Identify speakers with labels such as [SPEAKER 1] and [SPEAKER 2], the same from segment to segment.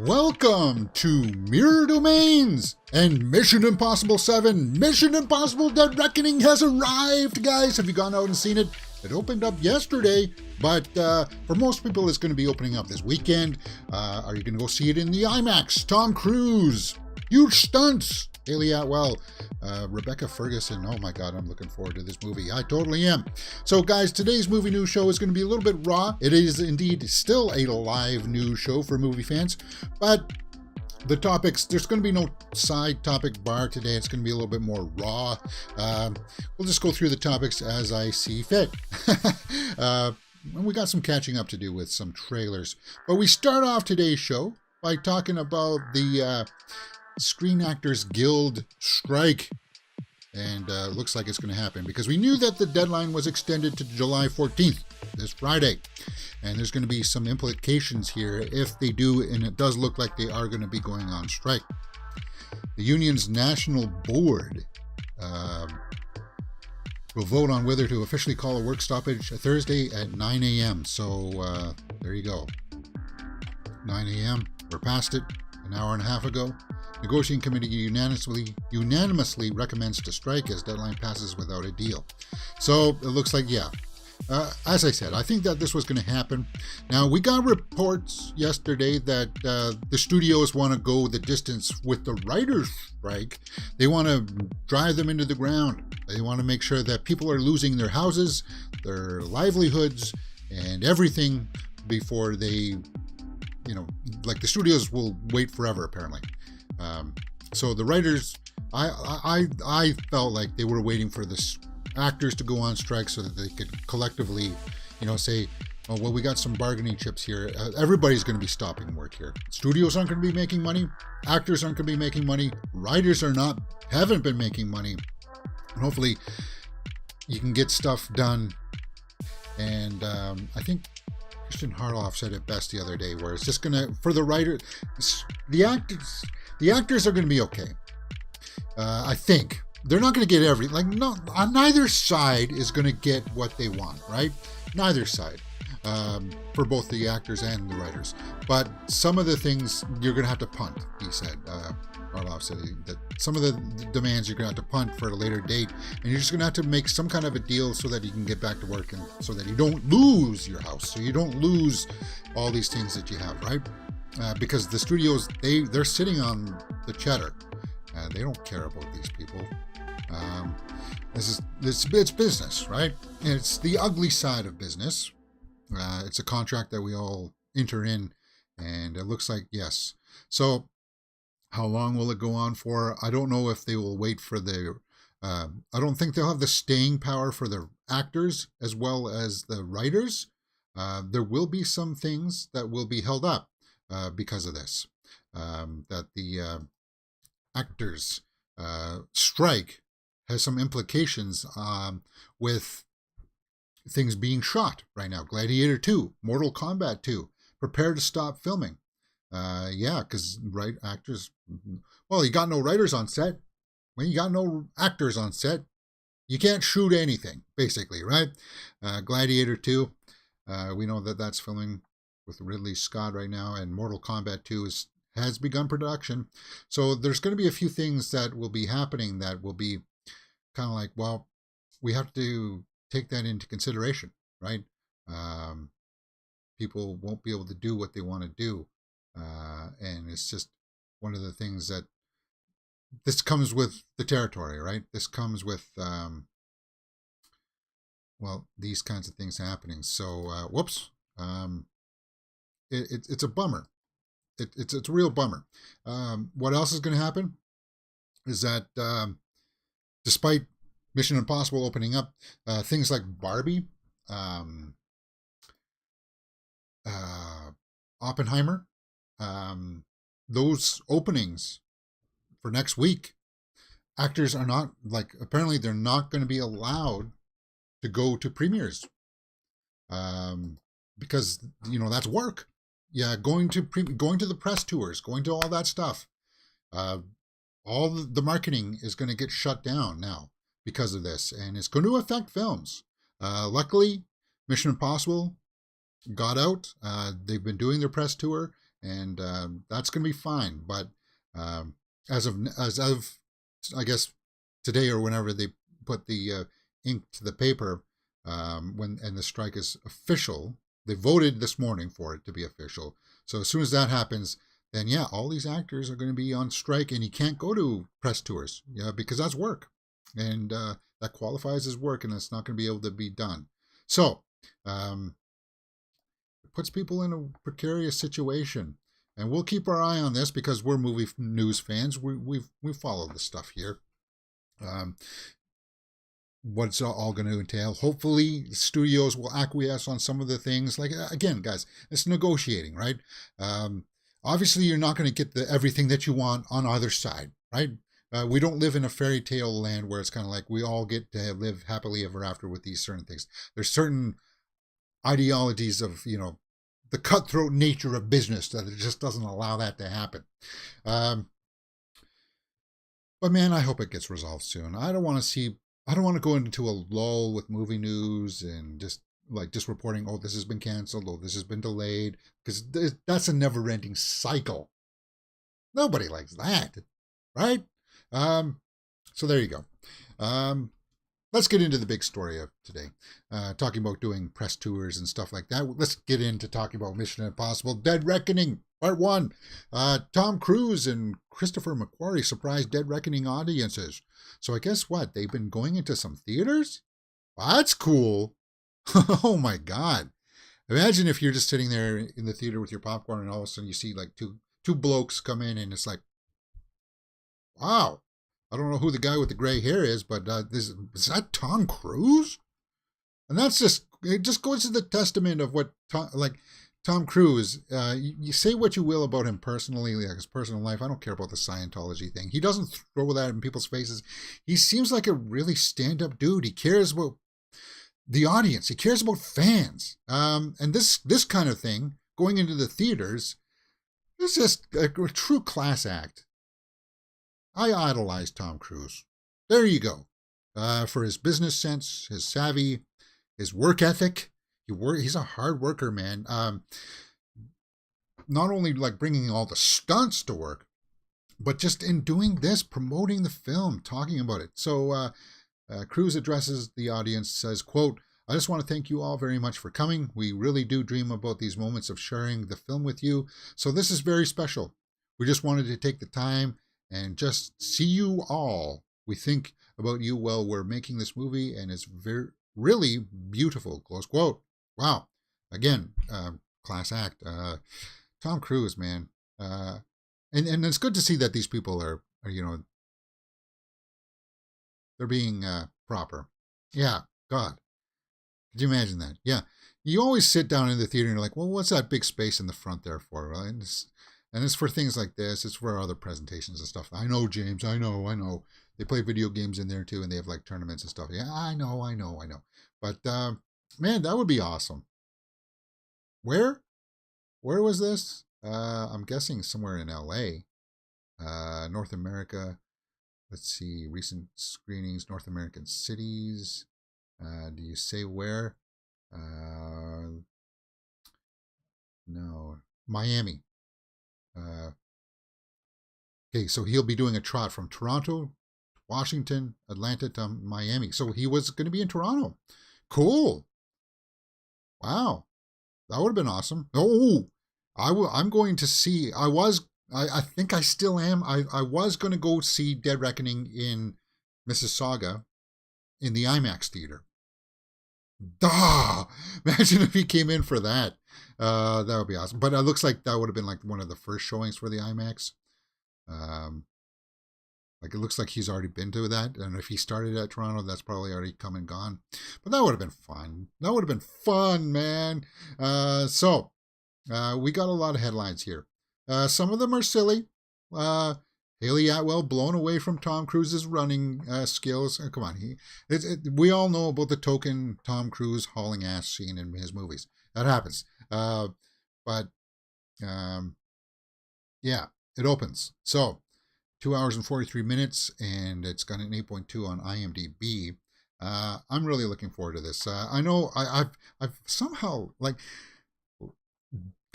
[SPEAKER 1] Welcome to Mirror Domains and Mission Impossible 7. Mission Impossible Dead Reckoning has arrived, guys. Have you gone out and seen it? It opened up yesterday, but for most people, it's going to be opening up this weekend. Are you going to go see it in the IMAX? Tom Cruise, huge stunts. Haley Atwell, Rebecca Ferguson. Oh my God, I'm looking forward to this movie. I totally am. So guys, today's movie news show is going to be a little bit raw. It is indeed still a live news show for movie fans, but the topics, there's going to be no side topic bar today. It's going to be a little bit more raw. We'll just go through the topics as I see fit. And we got some catching up to do with some trailers. But we start off today's show by talking about the Screen Actors Guild strike, and looks like it's going to happen because we knew that the deadline was extended to July 14th, this Friday, and there's going to be some implications here if they do, and it does look like they are going to be going on strike. The union's national board will vote on whether to officially call a work stoppage Thursday at 9 a.m. So there you go, 9 a.m. We're past it an hour and a half ago. Negotiating committee unanimously recommends to strike as deadline passes without a deal. So it looks like, yeah. As I said, I think that this was going to happen. Now, we got reports yesterday that the studios want to go the distance with the writers' strike. They want to drive them into the ground. They want to make sure that people are losing their houses, their livelihoods, and everything before they, like the studios will wait forever, apparently. So the writers, I felt like they were waiting for the actors to go on strike so that they could collectively, say, oh, well, we got some bargaining chips here. Everybody's going to be stopping work here. Studios aren't going to be making money. Actors aren't going to be making money. Writers haven't been making money. And hopefully you can get stuff done. And I think Christian Harloff said it best the other day, where it's just gonna, for the writer, the actors are gonna be okay. I think they're not gonna get on neither side is gonna get what they want, right? Neither side, for both the actors and the writers. But some of the things you're gonna have to punt, he said. Harloff said that some of the demands you're going to have to punt for a later date, and you're just going to have to make some kind of a deal so that you can get back to work and so that you don't lose your house, so you don't lose all these things that you have, right? Because the studios, they're sitting on the cheddar. They don't care about these people. It's business, right? And it's the ugly side of business. It's a contract that we all enter in, and it looks like yes. So how long will it go on for? I don't know if they will wait for I don't think they'll have the staying power for the actors as well as the writers. There will be some things that will be held up because of this. That the actors strike has some implications with things being shot right now. Gladiator 2, Mortal Kombat 2, prepare to stop filming. Because actors, well, you got no writers on set. When you got no actors on set, you can't shoot anything, basically, right? Gladiator 2, we know that that's filming with Ridley Scott right now, and Mortal Kombat 2 has begun production. So there's going to be a few things that will be happening that will be kind of like, well, we have to take that into consideration, right? People won't be able to do what they want to do. And it's just one of the things that this comes with the territory, right? This comes with, these kinds of things happening. So, it's a bummer. It's a real bummer. What else is going to happen is that despite Mission Impossible opening up, things like Barbie, Oppenheimer, those openings for next week, actors are not, apparently they're not going to be allowed to go to premieres, because that's work. Yeah, going to the press tours, going to all that stuff, all the marketing is going to get shut down now because of this, and it's going to affect films. Luckily, Mission Impossible got out. They've been doing their press tour, and that's going to be fine. But as of I guess today or whenever they put the ink to the paper, and the strike is official, they voted this morning for it to be official. So as soon as that happens, then yeah, all these actors are going to be on strike, and you can't go to press tours, yeah, because that's work, and that qualifies as work, and it's not going to be able to be done. So it puts people in a precarious situation, and we'll keep our eye on this because we're movie news fans. We follow this stuff here. What's all going to entail? Hopefully, studios will acquiesce on some of the things. Like, again, guys, it's negotiating, right? Obviously, you're not going to get everything that you want on either side, right? We don't live in a fairy tale land where it's kind of like we all get to live happily ever after with these certain things. There's certain ideologies of, the cutthroat nature of business that it just doesn't allow that to happen. But man, I hope it gets resolved soon. I don't want to go into a lull with movie news and just reporting, oh, this has been canceled, oh, this has been delayed, because that's a never-ending cycle. Nobody likes that, right? So there you go. Let's get into the big story of today. Talking about doing press tours and stuff like that. Let's get into talking about Mission Impossible Dead Reckoning, Part 1. Tom Cruise and Christopher McQuarrie surprised Dead Reckoning audiences. So I guess what? They've been going into some theaters? Well, that's cool. Oh my God. Imagine if you're just sitting there in the theater with your popcorn and all of a sudden you see like two blokes come in and it's like, wow. I don't know who the guy with the gray hair is, but is that Tom Cruise? And it just goes to the testament of what Tom Cruise, you say what you will about him personally, like his personal life. I don't care about the Scientology thing. He doesn't throw that in people's faces. He seems like a really stand-up dude. He cares about the audience. He cares about fans. And this kind of thing, going into the theaters, is just a true class act. I idolize Tom Cruise. There you go. For his business sense, his savvy, his work ethic. He's a hard worker, man. Not only like bringing all the stunts to work, but just in doing this, promoting the film, talking about it. So Cruise addresses the audience, says, quote, "I just want to thank you all very much for coming. We really do dream about these moments of sharing the film with you. So this is very special. We just wanted to take the time and just see you all. We think about you while we're making this movie, and it's really beautiful," close quote. Wow. Again, class act. Tom Cruise, man. And it's good to see that these people are they're being proper. Yeah, God. Could you imagine that? Yeah. You always sit down in the theater and you're like, well, what's that big space in the front there for? Right? And it's for things like this. It's for other presentations and stuff. I know, James. I know. They play video games in there too, and they have like tournaments and stuff. Yeah, I know. But man, that would be awesome. Where was this? I'm guessing somewhere in LA, North America. Let's see, recent screenings, North American cities. Do you say where? No, Miami. Okay, so he'll be doing a trot from Toronto, Washington, Atlanta to Miami. So he was going to be in Toronto. Cool. Wow. That would have been awesome. Oh, I'm going to see. I think I still am. I was going to go see Dead Reckoning in Mississauga in the IMAX theater. Duh! Imagine if he came in for that. That would be awesome. But it looks like that would have been like one of the first showings for the IMAX. Like it looks like he's already been to that. And if he started at Toronto, that's probably already come and gone. But that would have been fun. That would have been fun, man. So we got a lot of headlines here. Some of them are silly. Haley Atwell blown away from Tom Cruise's running skills. Come on, we all know about the token Tom Cruise hauling ass scene in his movies. That happens. But yeah, it opens. So 2 hours and 43 minutes, and it's got an 8.2 on IMDb. I'm really looking forward to this. I know I've somehow like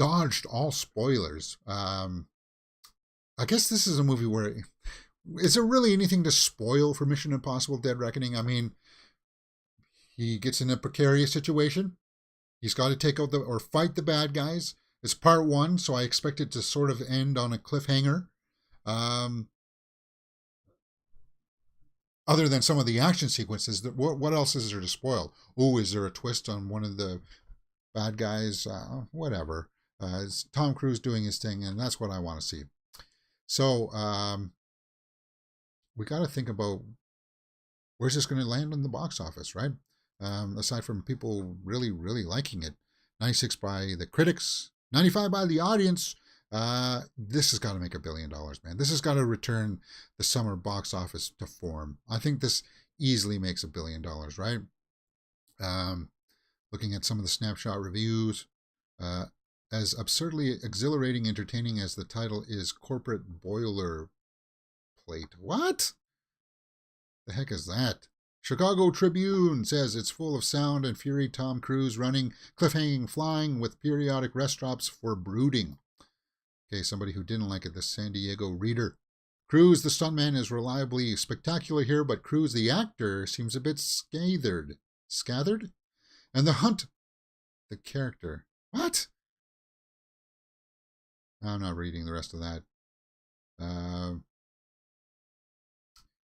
[SPEAKER 1] dodged all spoilers. I guess this is a movie where, is there really anything to spoil for Mission Impossible Dead Reckoning? I mean, he gets in a precarious situation. He's got to take out or fight the bad guys. It's part one, so I expect it to sort of end on a cliffhanger. Other than some of the action sequences, what else is there to spoil? Oh, is there a twist on one of the bad guys? Whatever. It's Tom Cruise doing his thing, and that's what I want to see. So we got to think about where's this going to land on the box office, right? Aside from people really, really liking it. 96 by the critics, 95 by the audience. This has got to make $1 billion, man. This has got to return the summer box office to form. I think this easily makes $1 billion, right? Looking at some of the snapshot reviews, as absurdly exhilarating, entertaining as the title is, corporate boilerplate. What? The heck is that? Chicago Tribune says it's full of sound and fury. Tom Cruise running, cliffhanging, flying with periodic rest stops for brooding. Okay, somebody who didn't like it, the San Diego Reader. Cruise, the stuntman, is reliably spectacular here, but Cruise, the actor, seems a bit scathered. Scathered? And the Hunt, the character. What? I'm not reading the rest of that.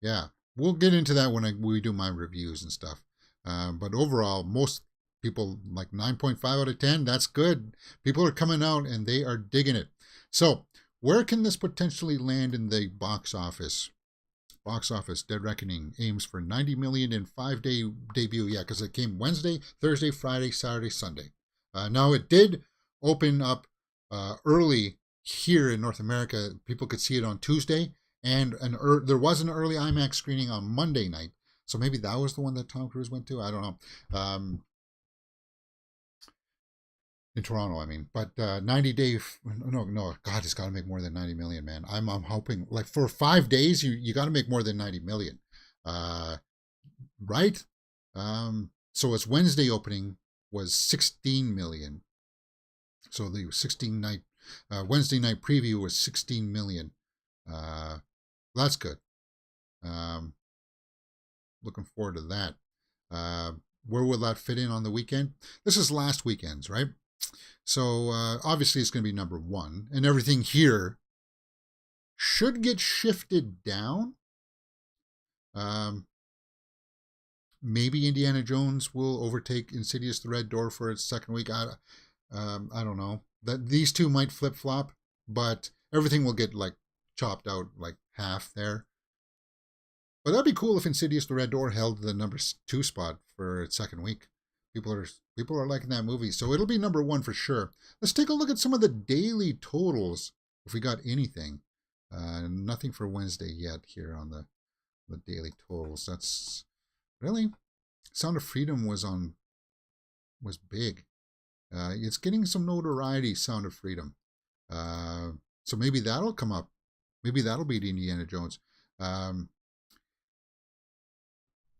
[SPEAKER 1] Yeah, we'll get into that when we do my reviews and stuff. But overall, most people like 9.5 out of 10. That's good. People are coming out and they are digging it. So, where can this potentially land in the box office? Box office, Dead Reckoning aims for 90 million in 5-day debut. Yeah, because it came Wednesday, Thursday, Friday, Saturday, Sunday. Now, it did open up early here in North America. People could see it on Tuesday, and there was an early IMAX screening on Monday night. So maybe that was the one that Tom Cruise went to. I don't know. In Toronto, I mean. But 90-day, no, God, it's got to make more than 90 million, man. I'm hoping, like, for 5 days, you got to make more than 90 million. Right? So its Wednesday opening was 16 million. So the Wednesday night preview was 16 million. That's good. Looking forward to that. Where will that fit in on the weekend? This is last weekend's, right? So obviously it's going to be number one, and everything here should get shifted down. Maybe Indiana Jones will overtake Insidious: The Red Door for its second week. I don't know. These two might flip flop, but everything will get like chopped out like half there. But that'd be cool if Insidious: The Red Door held the number 2 spot for its second week. People are liking that movie, so it'll be number 1 for sure. Let's take a look at some of the daily totals, if we got anything. Nothing for Wednesday yet here on the daily totals. That's really, Sound of Freedom was big. It's getting some notoriety, Sound of Freedom. So maybe that'll come up. Maybe that'll beat Indiana Jones.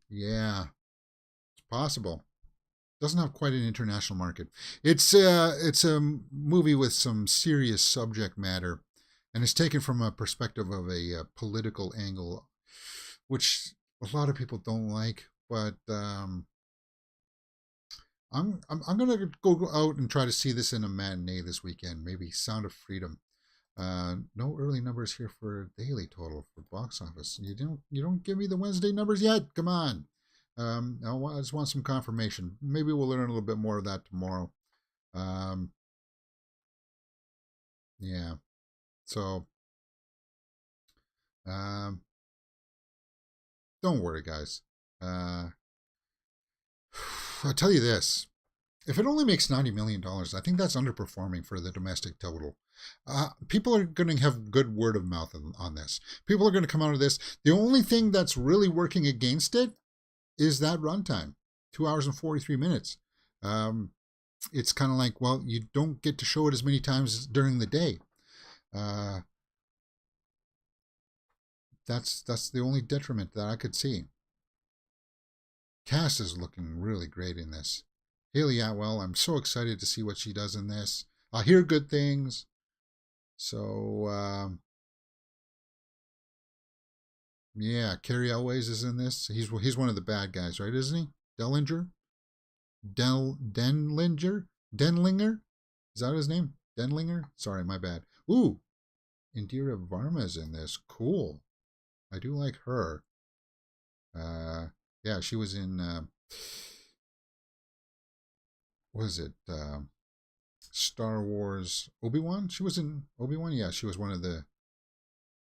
[SPEAKER 1] Yeah, it's possible. Doesn't have quite an international market. It's a movie with some serious subject matter, and it's taken from a perspective of a political angle, which a lot of people don't like. But I'm gonna go out and try to see this in a matinee this weekend. Maybe Sound of Freedom. No early numbers here for daily total for box office. You don't give me the Wednesday numbers yet. I just want some confirmation. Maybe we'll learn a little bit more of that tomorrow. Yeah. So, don't worry, guys. I'll tell you this. If it only makes $90 million, I think that's underperforming for the domestic total. People are going to have good word of mouth on this. People are going to come out of this. The only thing that's really working against it is that runtime, 2 hours and 43 minutes. It's kind of like, well, you don't get to show it as many times during the day. That's the only detriment that I could see. Cass is looking really great in this. Haley Atwell, I'm so excited to see what she does in this. I hear good things. So, yeah, Carrie Elways is in this. He's one of the bad guys, right? Isn't he? Denlinger? Denlinger? Is that his name? Denlinger? Sorry, my bad. Ooh, Indira Varma's in this. Cool. I do like her. Yeah, she was in, what is it? Star Wars Obi-Wan? She was in Obi-Wan? Yeah, she was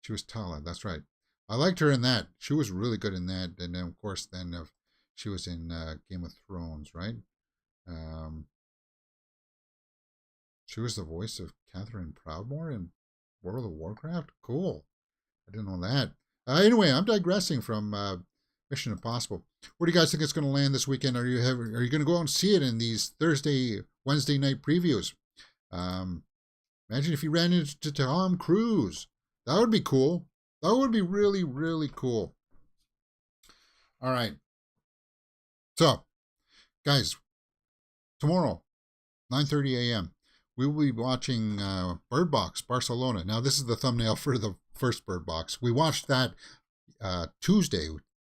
[SPEAKER 1] she was Tala, that's right. I liked her in that. She was really good in that. And then, of course, she was in Game of Thrones, right? Um, she was the voice of Catherine Proudmoore in World of Warcraft. Cool. I didn't know that. Anyway, I'm digressing from Mission Impossible. Where do you guys think it's going to land this weekend? Are you going to go out and see it in these Wednesday night previews? Imagine if you ran into Tom Cruise. That would be cool. That would be really, really cool. All right. So, guys, tomorrow, 9:30 a.m., we will be watching Bird Box Barcelona. Now, this is the thumbnail for the first Bird Box. We watched that Tuesday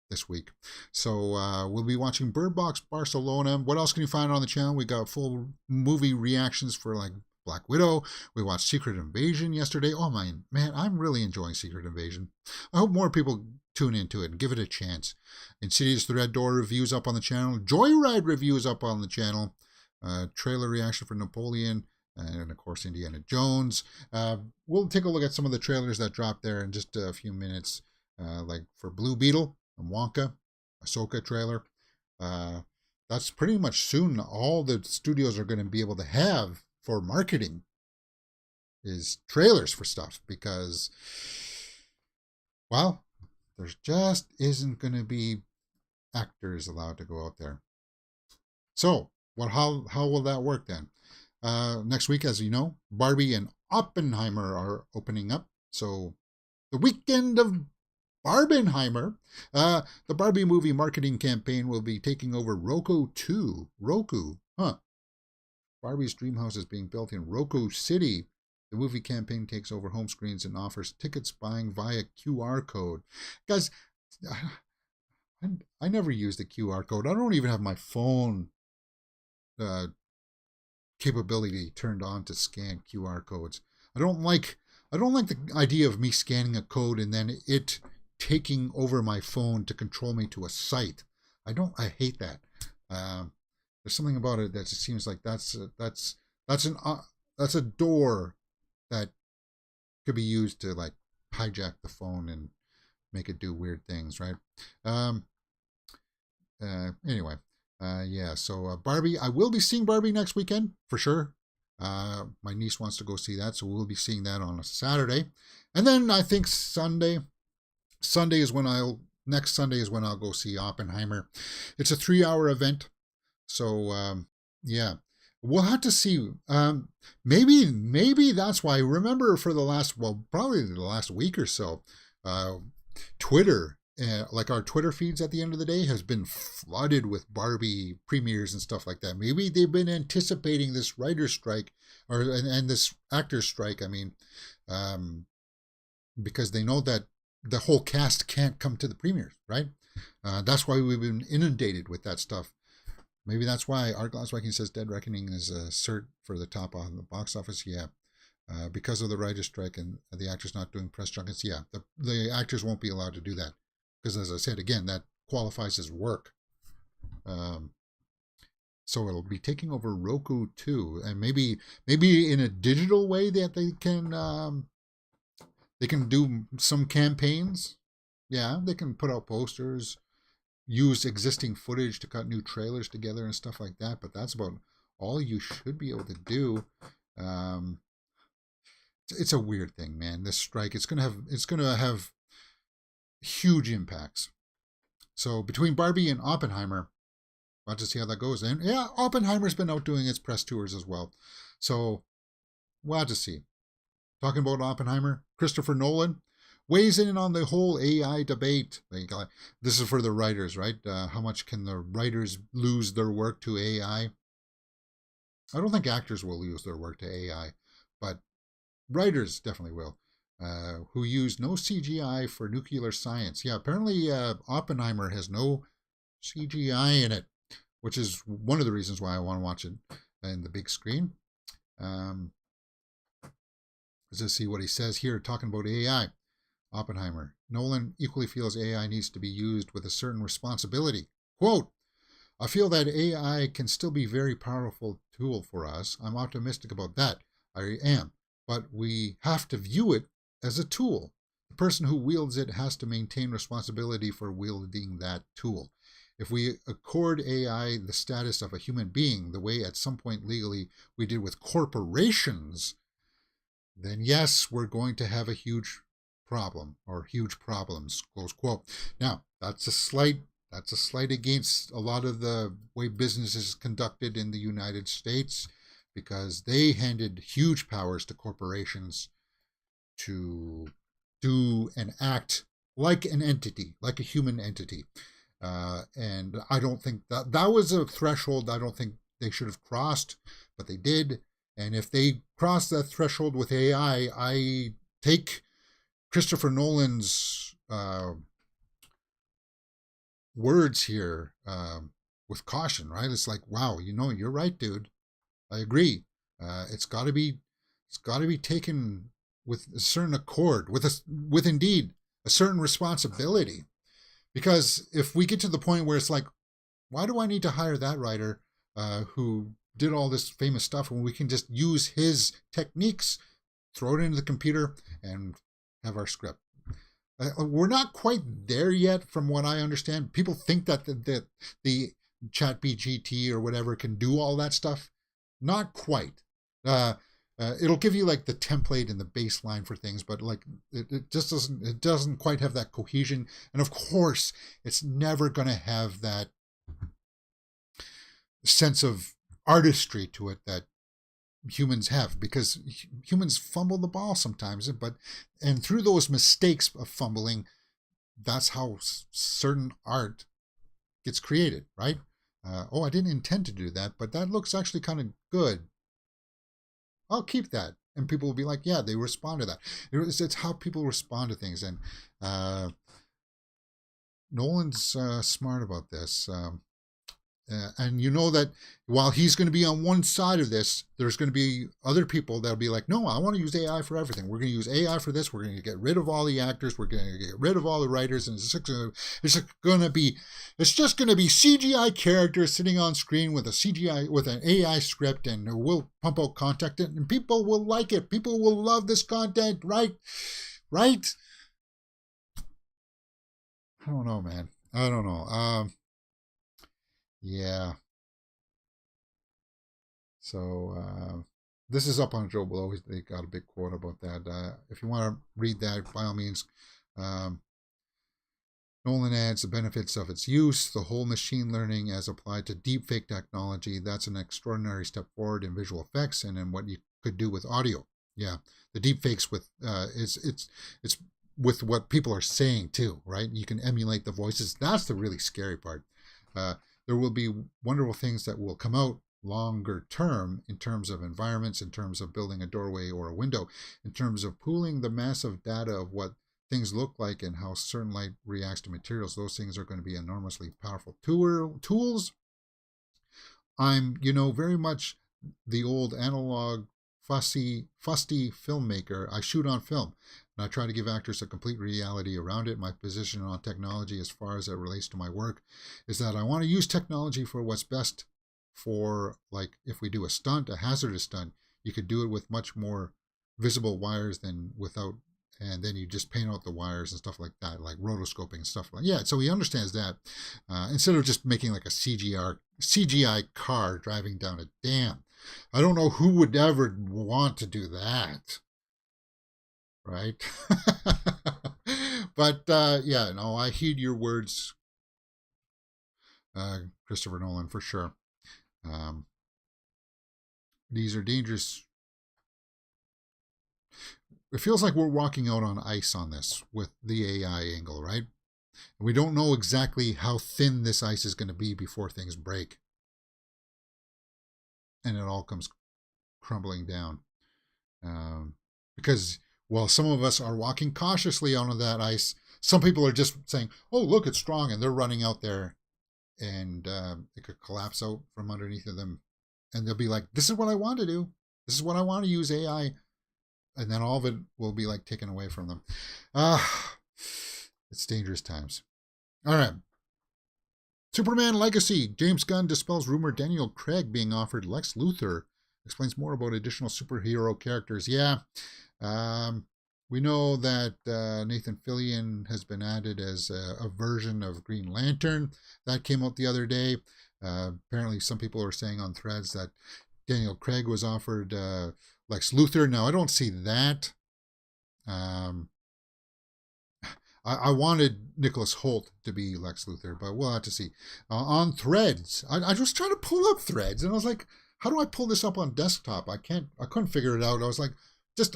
[SPEAKER 1] this week. So we'll be watching Bird Box Barcelona. What else can you find on the channel? We got full movie reactions for like Black Widow. We watched Secret Invasion yesterday. Oh man, I'm really enjoying Secret Invasion. I hope more people tune into it and give it a chance. Insidious The Red Door reviews up on the channel. Joyride reviews up on the channel. Trailer reaction for Napoleon. And of course, Indiana Jones. We'll take a look at some of the trailers that dropped there in just a few minutes. Like for Blue Beetle and Wonka, Ahsoka trailer. That's pretty much soon all the studios are going to be able to have for marketing is trailers for stuff because, well, there just isn't going to be actors allowed to go out there. So, how will that work then? Next week, as you know, Barbie and Oppenheimer are opening up. So, the weekend of Barbenheimer, the Barbie movie marketing campaign will be taking over Roku 2. Roku, huh? Barbie's dream house is being built in Roku City. The movie campaign takes over home screens and offers tickets buying via QR code. Guys, I never use the QR code. I don't even have my phone capability turned on to scan QR codes. I don't like the idea of me scanning a code and then it taking over my phone to control me to a site. I hate that. There's something about it that just seems like that's a door that could be used to like hijack the phone and make it do weird things, right? Anyway, yeah. So Barbie, I will be seeing Barbie next weekend for sure. My niece wants to go see that, so we'll be seeing that on a Saturday, and then I think next Sunday is when I'll go see Oppenheimer. It's a 3-hour event. So, yeah, we'll have to see. Maybe that's why. Remember probably the last week or so, Twitter, like our Twitter feeds at the end of the day has been flooded with Barbie premieres and stuff like that. Maybe they've been anticipating this writer's strike and this actor's strike. I mean, because they know that the whole cast can't come to the premieres, right? That's why we've been inundated with that stuff. Maybe that's why Art Glass Viking says Dead Reckoning is a cert for the top on the box office. Yeah. Because of the writer's strike and the actors not doing press junkets. Yeah. The actors won't be allowed to do that. Because as I said, again, that qualifies as work. So it'll be taking over Roku too. And maybe in a digital way that they can do some campaigns. Yeah. They can put out posters, use existing footage to cut new trailers together and stuff like that, but that's about all you should be able to do. It's a weird thing, man. This strike, it's gonna have huge impacts. So between Barbie and Oppenheimer, we'll have to see how that goes. And yeah, Oppenheimer's been out doing its press tours as well. So we'll have to see. Talking about Oppenheimer, Christopher Nolan weighs in on the whole AI debate. This is for the writers, right? How much can the writers lose their work to AI? I don't think actors will lose their work to AI, but writers definitely will, who use no CGI for nuclear science. Yeah, apparently Oppenheimer has no CGI in it, which is one of the reasons why I want to watch it in the big screen. Let's see what he says here, talking about AI. Oppenheimer. Nolan equally feels AI needs to be used with a certain responsibility. Quote, I feel that AI can still be a very powerful tool for us. I'm optimistic about that. I am. But we have to view it as a tool. The person who wields it has to maintain responsibility for wielding that tool. If we accord AI the status of a human being, the way at some point legally we did with corporations, then yes, we're going to have a huge problem or huge problems, close quote. Now, that's a slight against a lot of the way business is conducted in the United States, because they handed huge powers to corporations to do and act like an entity, like a human entity. And I don't think that was a threshold I don't think they should have crossed, but they did. And if they cross that threshold with AI, I take Christopher Nolan's words here with caution, right? It's like, wow, you're right, dude. I agree. It's got to be taken with a certain accord, with indeed a certain responsibility. Because if we get to the point where it's like, why do I need to hire that writer who did all this famous stuff when we can just use his techniques, throw it into the computer, and have our script? We're not quite there yet, from what I understand. People think that the ChatGPT or whatever can do all that stuff. Not quite. It'll give you like the template and the baseline for things, but like it just doesn't quite have that cohesion. And of course, it's never going to have that sense of artistry to it that humans have, because humans fumble the ball sometimes, and through those mistakes of fumbling, that's how certain art gets created, right? I didn't intend to do that, but that looks actually kind of good. I'll keep that. And people will be like, yeah, they respond to that. It's how people respond to things. And Nolan's smart about this. And you know that while he's going to be on one side of this, there's going to be other people that'll be like, no, I want to use AI for everything. We're going to use AI for this. We're going to get rid of all the actors. We're going to get rid of all the writers. And it's just going to be CGI characters sitting on screen with an AI script, and we'll pump out content, and people will like it. People will love this content, right? Right? I don't know, man. I don't know. Yeah. So this is up on Joe Blow. They got a big quote about that. If you want to read that, by all means. Nolan adds the benefits of its use, the whole machine learning as applied to deepfake technology. That's an extraordinary step forward in visual effects and in what you could do with audio. Yeah, the deepfakes with it's with what people are saying too, right? You can emulate the voices. That's the really scary part. There will be wonderful things that will come out longer term in terms of environments, in terms of building a doorway or a window, in terms of pooling the massive data of what things look like and how certain light reacts to materials. Those things are going to be enormously powerful tools. I'm, very much the old analog, fussy filmmaker. I shoot on film, and I try to give actors a complete reality around it. My position on technology, as far as it relates to my work, is that I want to use technology for what's best. For, like, if we do a stunt, a hazardous stunt, you could do it with much more visible wires than without, and then you just paint out the wires and stuff like that, like rotoscoping and stuff like that. Yeah, so he understands that. Instead of just making like a CGI car driving down a dam. I don't know who would ever want to do that, right? But I heed your words, Christopher Nolan, for sure. These are dangerous. It feels like we're walking out on ice on this with the AI angle, right? And we don't know exactly how thin this ice is going to be before things break. and it all comes crumbling down. Because while some of us are walking cautiously onto that ice, some people are just saying, "Oh, look, it's strong," and they're running out there, and it could collapse out from underneath of them, and they'll be like, "This is what I want to do. This is what I want to use AI," and then all of it will be like taken away from them. It's dangerous times. All right. Superman Legacy. James Gunn dispels rumor Daniel Craig being offered Lex Luthor. Explains more about additional superhero characters. Yeah. We know that Nathan Fillion has been added as a version of Green Lantern. That came out the other day. Apparently, some people are saying on threads that Daniel Craig was offered Lex Luthor. Now, I don't see that. I wanted Nicholas Hoult to be Lex Luthor, but we'll have to see. On Threads, I was trying to pull up Threads, and I was like, how do I pull this up on desktop? I couldn't figure it out. I was like,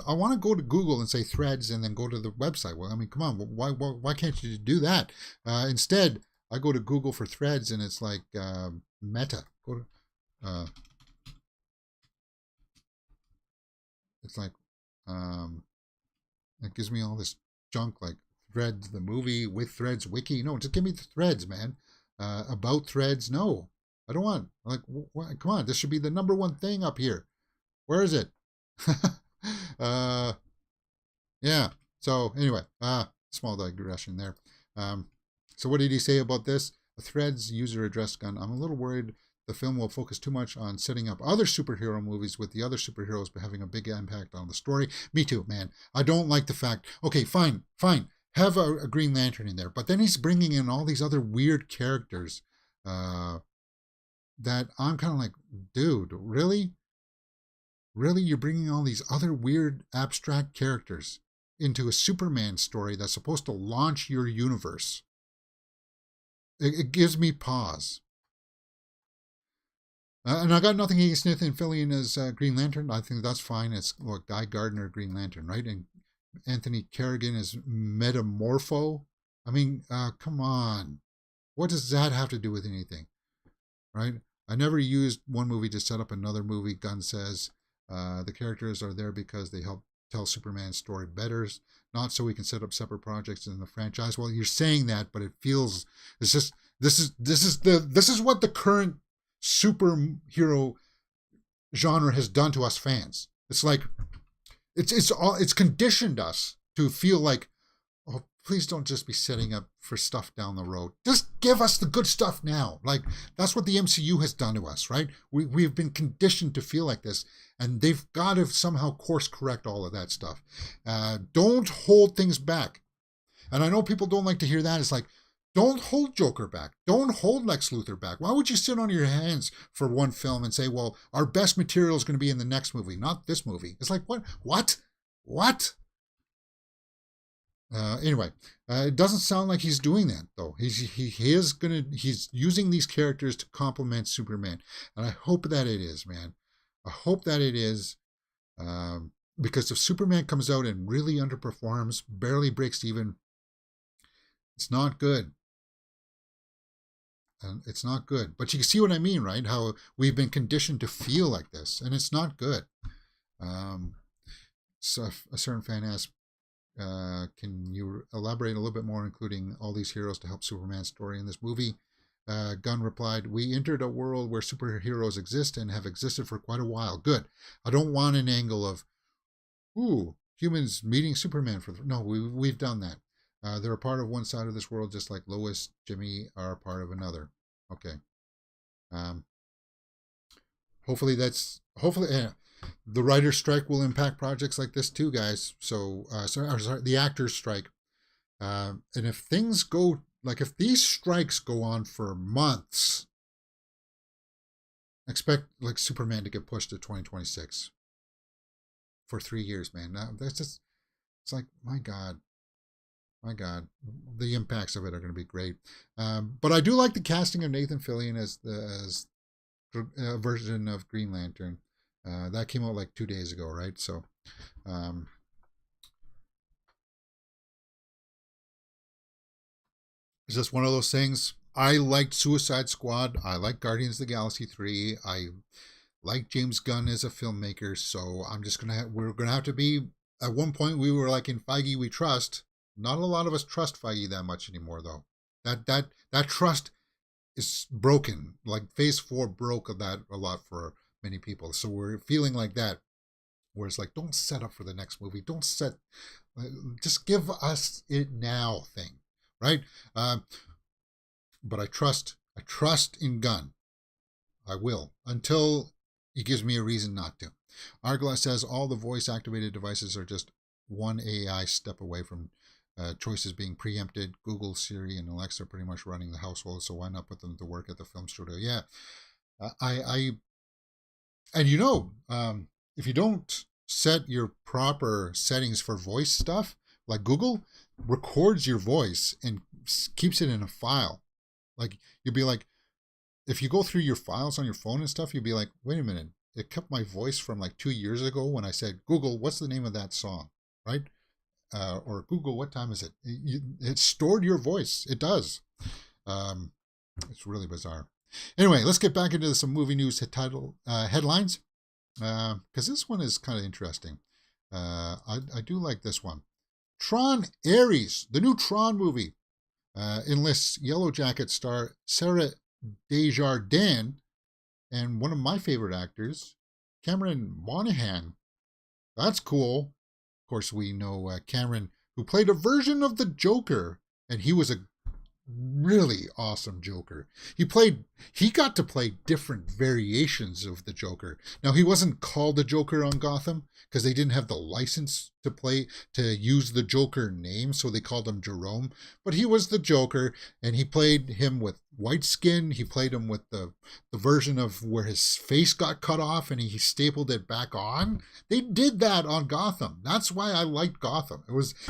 [SPEAKER 1] I want to go to Google and say Threads and then go to the website. Well, I mean, come on, why can't you do that? Instead, I go to Google for Threads, and it's like Meta. Go to, it's like, it gives me all this junk like Threads, the movie with Threads wiki. No, just give me the Threads, man. About Threads, no, I don't want. Like, come on, this should be the number one thing up here. Where is it? Yeah. So anyway, small digression there. So what did he say about this? A Threads user addressed Gunn. I'm a little worried the film will focus too much on setting up other superhero movies with the other superheroes having a big impact on the story. Me too, man. I don't like the fact. Okay, fine. Have a Green Lantern in there, but then he's bringing in all these other weird characters that I'm kind of like, dude, really? Really, you're bringing all these other weird abstract characters into a Superman story that's supposed to launch your universe? It gives me pause. And I got nothing against Nathan Fillion as Green Lantern. I think that's fine. It's Guy Gardner, Green Lantern, right? And Anthony Kerrigan is Metamorpho. I mean, come on. What does that have to do with anything, right? I never used one movie to set up another movie. Gunn says the characters are there because they help tell Superman's story better, not so we can set up separate projects in the franchise. Well, you're saying that, but it feels it's just this is what the current superhero genre has done to us fans. It's like it's conditioned us to feel like, oh, please don't just be setting up for stuff down the road. Just give us the good stuff now. Like, that's what the MCU has done to us, right? We've been conditioned to feel like this, and they've got to somehow course correct all of that stuff. Don't hold things back. And I know people don't like to hear that. It's like, don't hold Joker back. Don't hold Lex Luthor back. Why would you sit on your hands for one film and say, well, our best material is going to be in the next movie, not this movie? It's like, what? Anyway, it doesn't sound like he's doing that, though. He's using these characters to complement Superman. And I hope that it is, man. I hope that it is. Because if Superman comes out and really underperforms, barely breaks even, it's not good. It's not good. But you can see what I mean, right? How we've been conditioned to feel like this, and it's not good. So a certain fan asked, can you elaborate a little bit more, including all these heroes to help Superman's story in this movie? Gunn replied, we entered a world where superheroes exist and have existed for quite a while. Good. I don't want an angle of, humans meeting Superman no, we've done that. They're a part of one side of this world, just like Lois, Jimmy are a part of another. Okay. Hopefully the writer's strike will impact projects like this too, guys. So, the actor's strike. And if things go, like if these strikes go on for months, expect like Superman to get pushed to 2026 for 3 years, man. That's just, it's like, my God, the impacts of it are going to be great. But I do like the casting of Nathan Fillion as a version of Green Lantern. That came out like 2 days ago, right? So, it's just one of those things. I liked Suicide Squad. I like Guardians of the Galaxy 3. like James Gunn as a filmmaker, so I'm just we're gonna have to be. At one point, we were like, in Feige we trust. Not a lot of us trust Feige that much anymore, though. That trust is broken. Like Phase 4 broke that a lot for many people. So we're feeling like that, where it's like, don't set up for the next movie. Don't set, just give us it now thing, right? But I trust in Gunn. I will, until he gives me a reason not to. Arglass says all the voice activated devices are just one AI step away from choices being preempted. Google, Siri, and Alexa are pretty much running the household, so why not put them to work at the film studio? Yeah, and if you don't set your proper settings for voice stuff, like Google records your voice and keeps it in a file. Like, you'll be like, if you go through your files on your phone and stuff, you'll be like, wait a minute, it kept my voice from like 2 years ago when I said, Google, what's the name of that song, right? Or Google, what time is it? It stored your voice. It does. It's really bizarre. Anyway, let's get back into some movie news headlines, because this one is kind of interesting. I do like this one. Tron Ares, the new Tron movie, enlists Yellow Jacket star Sarah Desjardins and one of my favorite actors, Cameron Monaghan. That's cool. Of course, we know Cameron, who played a version of the Joker, and he was a really awesome Joker. He got to play different variations of the Joker. Now, he wasn't called the Joker on Gotham because they didn't have the license to use the Joker name, so they called him Jerome. But he was the Joker, and he played him with white skin. He played him with the version of where his face got cut off and he stapled it back on. They did that on Gotham. That's why I liked Gotham.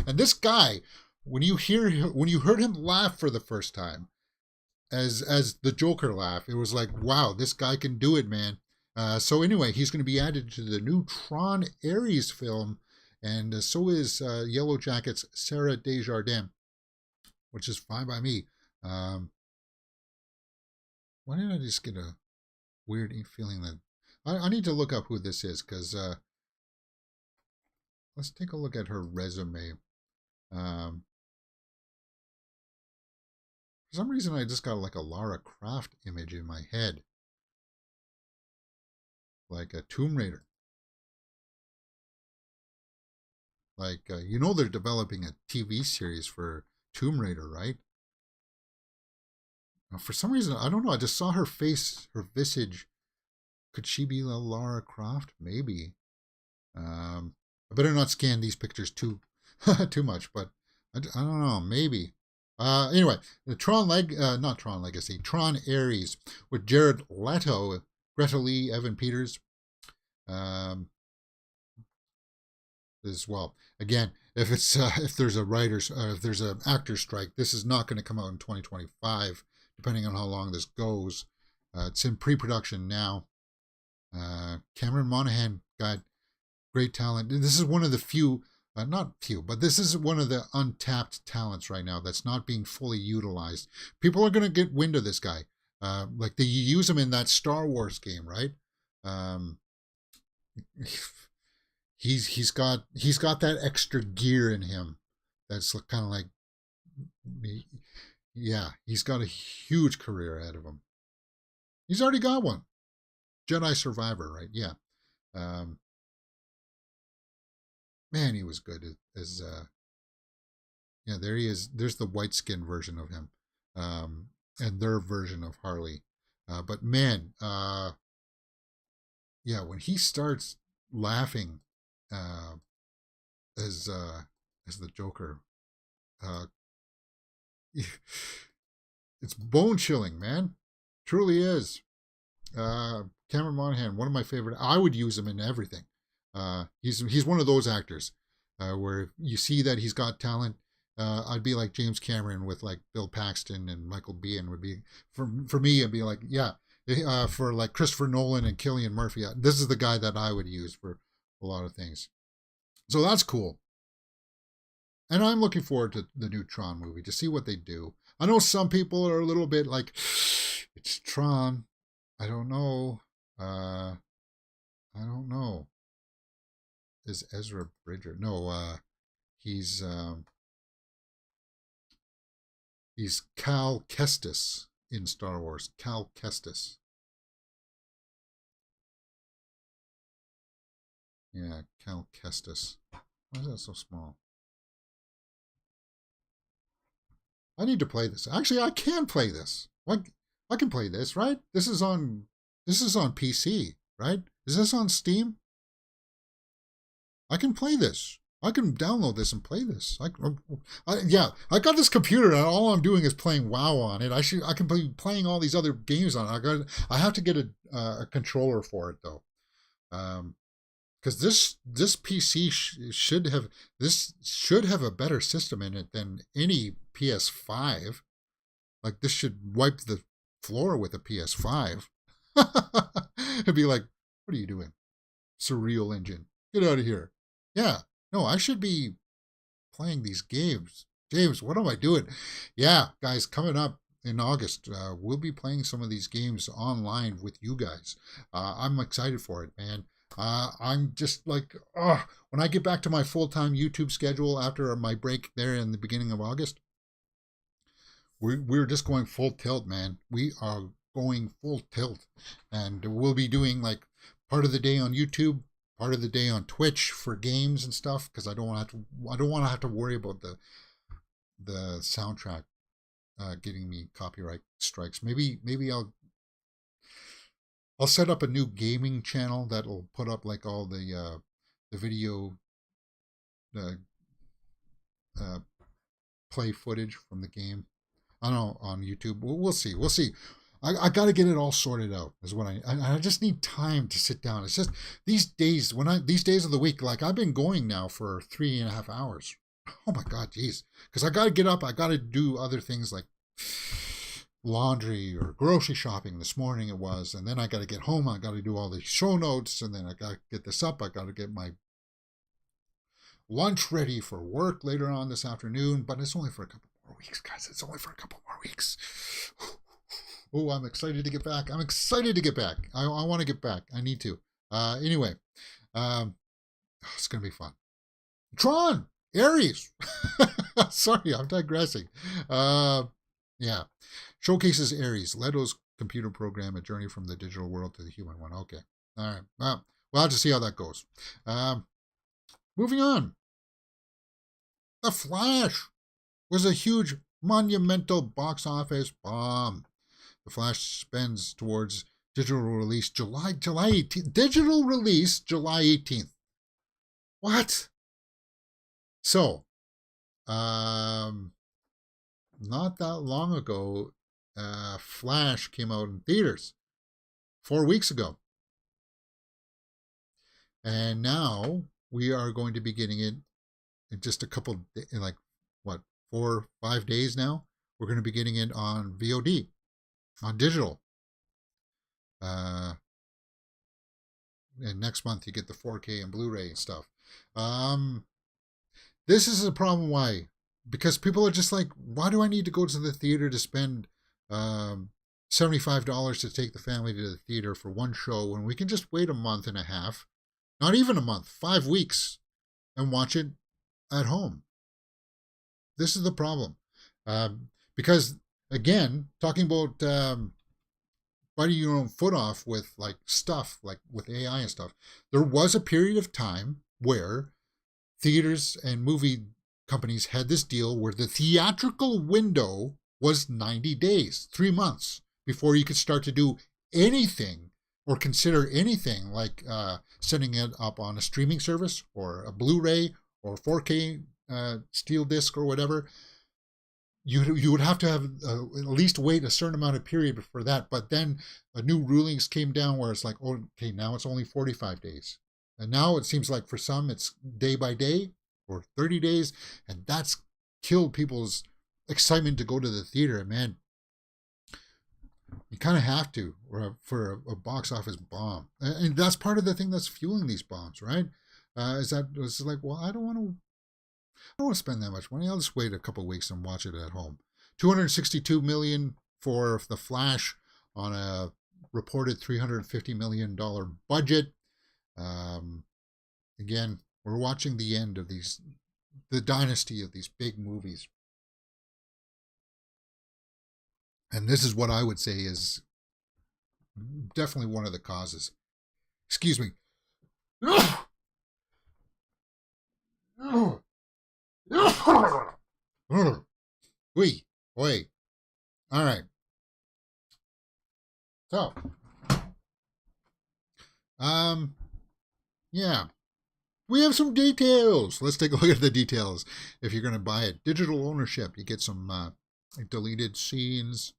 [SPEAKER 1] And this guy, when you heard him laugh for the first time, as the Joker laugh, it was like, wow, this guy can do it, man. So anyway, he's going to be added to the new Tron Ares film, and so is Yellow Jacket's Sarah Desjardins, which is fine by me. Why did I just get a weird feeling that I need to look up who this is, because let's take a look at her resume. For some reason, I just got like a Lara Croft image in my head, like a Tomb Raider. Like, they're developing a TV series for Tomb Raider, right? Now, for some reason, I don't know, I just saw her face, her visage. Could she be Lara Croft? Maybe. I better not scan these pictures too much, but I don't know, maybe. Anyway, the not Tron Legacy, Tron Ares with Jared Leto, Greta Lee, Evan Peters, as well. Again, if there's an actor strike, this is not going to come out in 2025, depending on how long this goes. It's in pre-production now. Cameron Monaghan got great talent. This is one of the few. Not few, but this is one of the untapped talents right now that's not being fully utilized. People are going to get wind of this guy. Like they use him in that Star Wars game, right? He's got that extra gear in him. That's kind of like, yeah, he's got a huge career ahead of him. He's already got one. Jedi Survivor, right? Yeah. Man, he was good as yeah, there he is. There's the white skin version of him, and their version of Harley. But man, yeah, when he starts laughing as the Joker, it's bone chilling, man. Truly is. Cameron Monaghan, one of my favorite. I would use him in everything. He's one of those actors where you see that he's got talent. I'd be like James Cameron with like Bill Paxton and Michael Biehn would be for me. I'd be like, yeah, for like Christopher Nolan and Cillian Murphy. This is the guy that I would use for a lot of things. So that's cool. And I'm looking forward to the new Tron movie to see what they do. I know some people are a little bit like, it's Tron. I don't know. I don't know. Is Ezra Bridger? No, he's Cal Kestis in Star Wars. Cal Kestis. Yeah, Cal Kestis. Why is that so small? I need to play this. Actually, I can play this. What? I can play this, right? This is on PC, right? Is this on Steam? I can play this. I can download this and play this. Yeah, I got this computer and all I'm doing is playing WoW on it. I can be playing all these other games on it. I have to get a controller for it though, because this PC should have a better system in it than any PS5. Like this should wipe the floor with a PS5. It'd be like, what are you doing? Surreal Engine, get out of here. Yeah, no, I should be playing these games. James, what am I doing? Yeah, guys, coming up in August, we'll be playing some of these games online with you guys. I'm excited for it, man. I'm just like, when I get back to my full-time YouTube schedule after my break there in the beginning of August, we're just going full tilt, man. We are going full tilt, and we'll be doing like part of the day on YouTube, part of the day on Twitch for games and stuff, because I don't want to have to worry about the soundtrack getting me copyright strikes. Maybe I'll set up a new gaming channel that'll put up like all the video uh, play footage from the game. I don't know, on YouTube. We'll see. We'll see. I got to get it all sorted out. Is what I just need time to sit down. It's just these days of the week, like I've been going now for 3.5 hours. Oh my God, geez. Because I got to get up. I got to do other things like laundry or grocery shopping. This morning it was, and then I got to get home. I got to do all the show notes, and then I got to get this up. I got to get my lunch ready for work later on this afternoon. But it's only for a couple more weeks, guys. It's only for a couple more weeks. Oh, I'm excited to get back. I'm excited to get back. I want to get back. I need to. Anyway, it's going to be fun. Tron, Ares. Sorry, I'm digressing. Yeah. Showcases Ares, Leto's computer program, a journey from the digital world to the human one. Okay. All right. Well, we'll have to see how that goes. Moving on. The Flash was a huge, monumental box office bomb. The Flash spends towards digital release July 18th. Digital release July 18th. What? So, not that long ago, Flash came out in theaters 4 weeks ago. And now we are going to be getting it in just a couple, in like, 4 or 5 days now. We're going to be getting it on VOD. On digital. And next month you get the 4K and Blu Ray and stuff. This is a problem. Why? Because people are just like, why do I need to go to the theater to spend $75 to take the family to the theater for one show when we can just wait a month and a half, not even a month, 5 weeks, and watch it at home? This is the problem. Because again, talking about biting your own foot off with like stuff, like with AI and stuff, there was a period of time where theaters and movie companies had this deal where the theatrical window was 90 days, 3 months, before you could start to do anything or consider anything like setting it up on a streaming service or a Blu-ray or 4K steel disc or whatever. You would have to have at least wait a certain amount of period for that. But then a new rulings came down where it's like, oh, okay, now it's only 45 days. And now it seems like for some it's day by day or 30 days. And that's killed people's excitement to go to the theater. And man, you kind of have to for a box office bomb. And that's part of the thing that's fueling these bombs, right? Is that it's like, well, I don't want to spend that much money. I'll just wait a couple of weeks and watch it at home. $262 million for The Flash on a reported $350 million budget. Um, Again, we're watching the end of the dynasty of these big movies. And this is what I would say is definitely one of the causes. Excuse me. Wee. Wait. All right. So, yeah. We have some details. Let's take a look at the details. If you're going to buy it, digital ownership, you get some deleted scenes.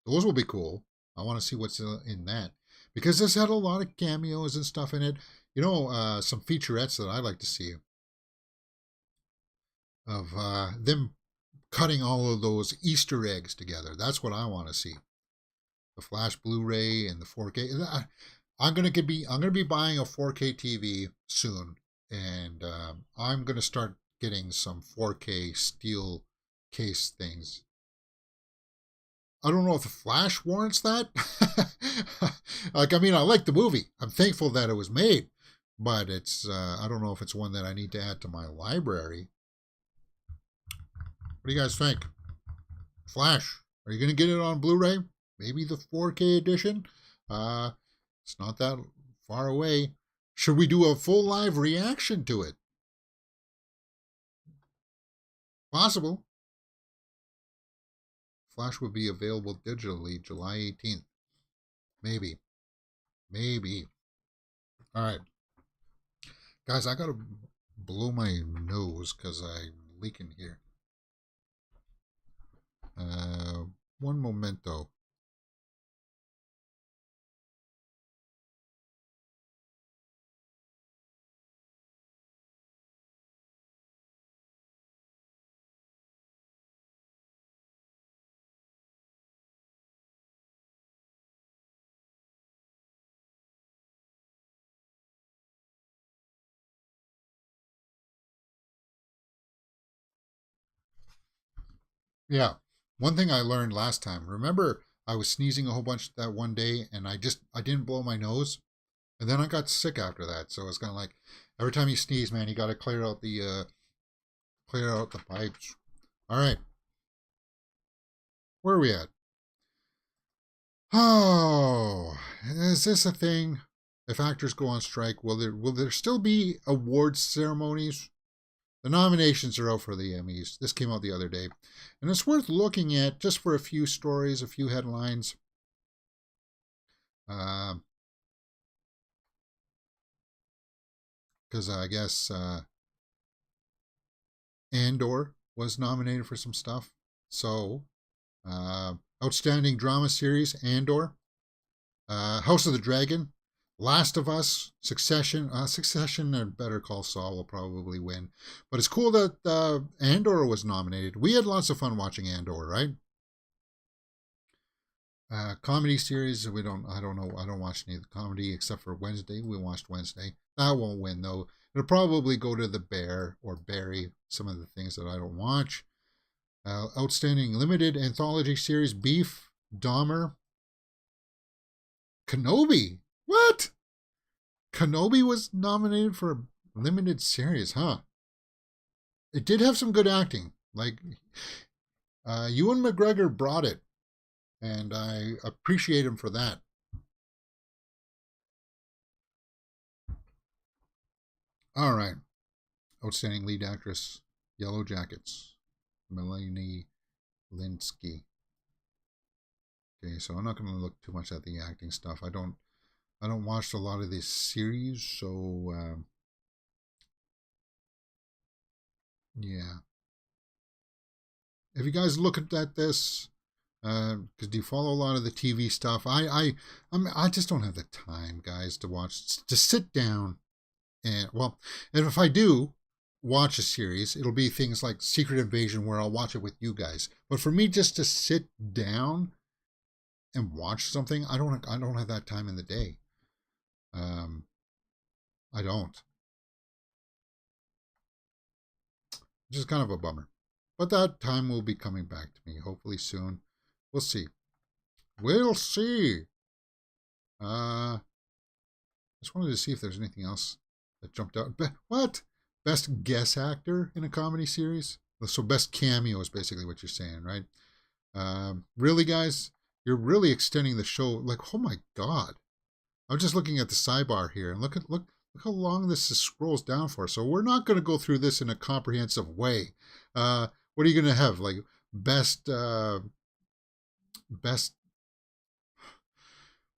[SPEAKER 1] Those will be cool. I want to see what's in that because this had a lot of cameos and stuff in it. You know, some featurettes that I like to see of them cutting all of those Easter eggs together. That's what I want to see. The Flash Blu Ray and the 4K. I'm gonna be buying a 4K TV soon, and I'm gonna start getting some 4K steel case things. I don't know if the Flash warrants that. Like, I mean, I like the movie. I'm thankful that it was made, but it's I don't know if it's one that I need to add to my library. What do you guys think? Flash, are you gonna get it on Blu-ray? Maybe the 4K edition? It's not that far away. Should we do a full live reaction to it? Possible. Flash will be available digitally July 18th. Maybe. Maybe. All right. Guys, I got to blow my nose because I'm leaking here. One momento. Yeah. One thing I learned last time. Remember, I was sneezing a whole bunch that one day, and I didn't blow my nose, and then I got sick after that. So it's kind of like every time you sneeze, man, you got to clear out the pipes. All right, where are we at? Oh, is this a thing? If actors go on strike, will there still be awards ceremonies? The nominations are out for the Emmys. This came out the other day. And it's worth looking at just for a few stories, a few headlines. Because I guess Andor was nominated for some stuff. So, Outstanding Drama Series, Andor. House of the Dragon, Last of Us, Succession. Succession and Better Call Saul will probably win. But it's cool that Andor was nominated. We had lots of fun watching Andor, right? Comedy series, I don't know. I don't watch any of the comedy except for Wednesday. We watched Wednesday. That won't win, though. It'll probably go to the Bear or Barry, some of the things that I don't watch. Outstanding Limited Anthology Series, Beef, Dahmer, Kenobi. What? Kenobi was nominated for a limited series, huh? It did have some good acting. Like, Ewan McGregor brought it, and I appreciate him for that. All right. Outstanding Lead Actress, Yellow Jackets, Melanie Linsky. Okay, so I'm not going to look too much at the acting stuff. I don't watch a lot of this series, so yeah. If you guys look at this, because do you follow a lot of the TV stuff? I just don't have the time, guys, to sit down and and if I do watch a series, it'll be things like Secret Invasion where I'll watch it with you guys. But for me, just to sit down and watch something, I don't have that time in the day. Um, I don't, which is kind of a bummer. But that time will be coming back to me, hopefully soon. We'll see. We'll see. Uh, Just wanted to see if there's anything else that jumped out. What? Best guest actor in a comedy series? So best cameo is basically what you're saying, right? Really, guys? You're really extending the show. Like, oh my God. I'm just looking at the sidebar here, and look how long this scrolls down for. So we're not going to go through this in a comprehensive way. What are you going to have? Like best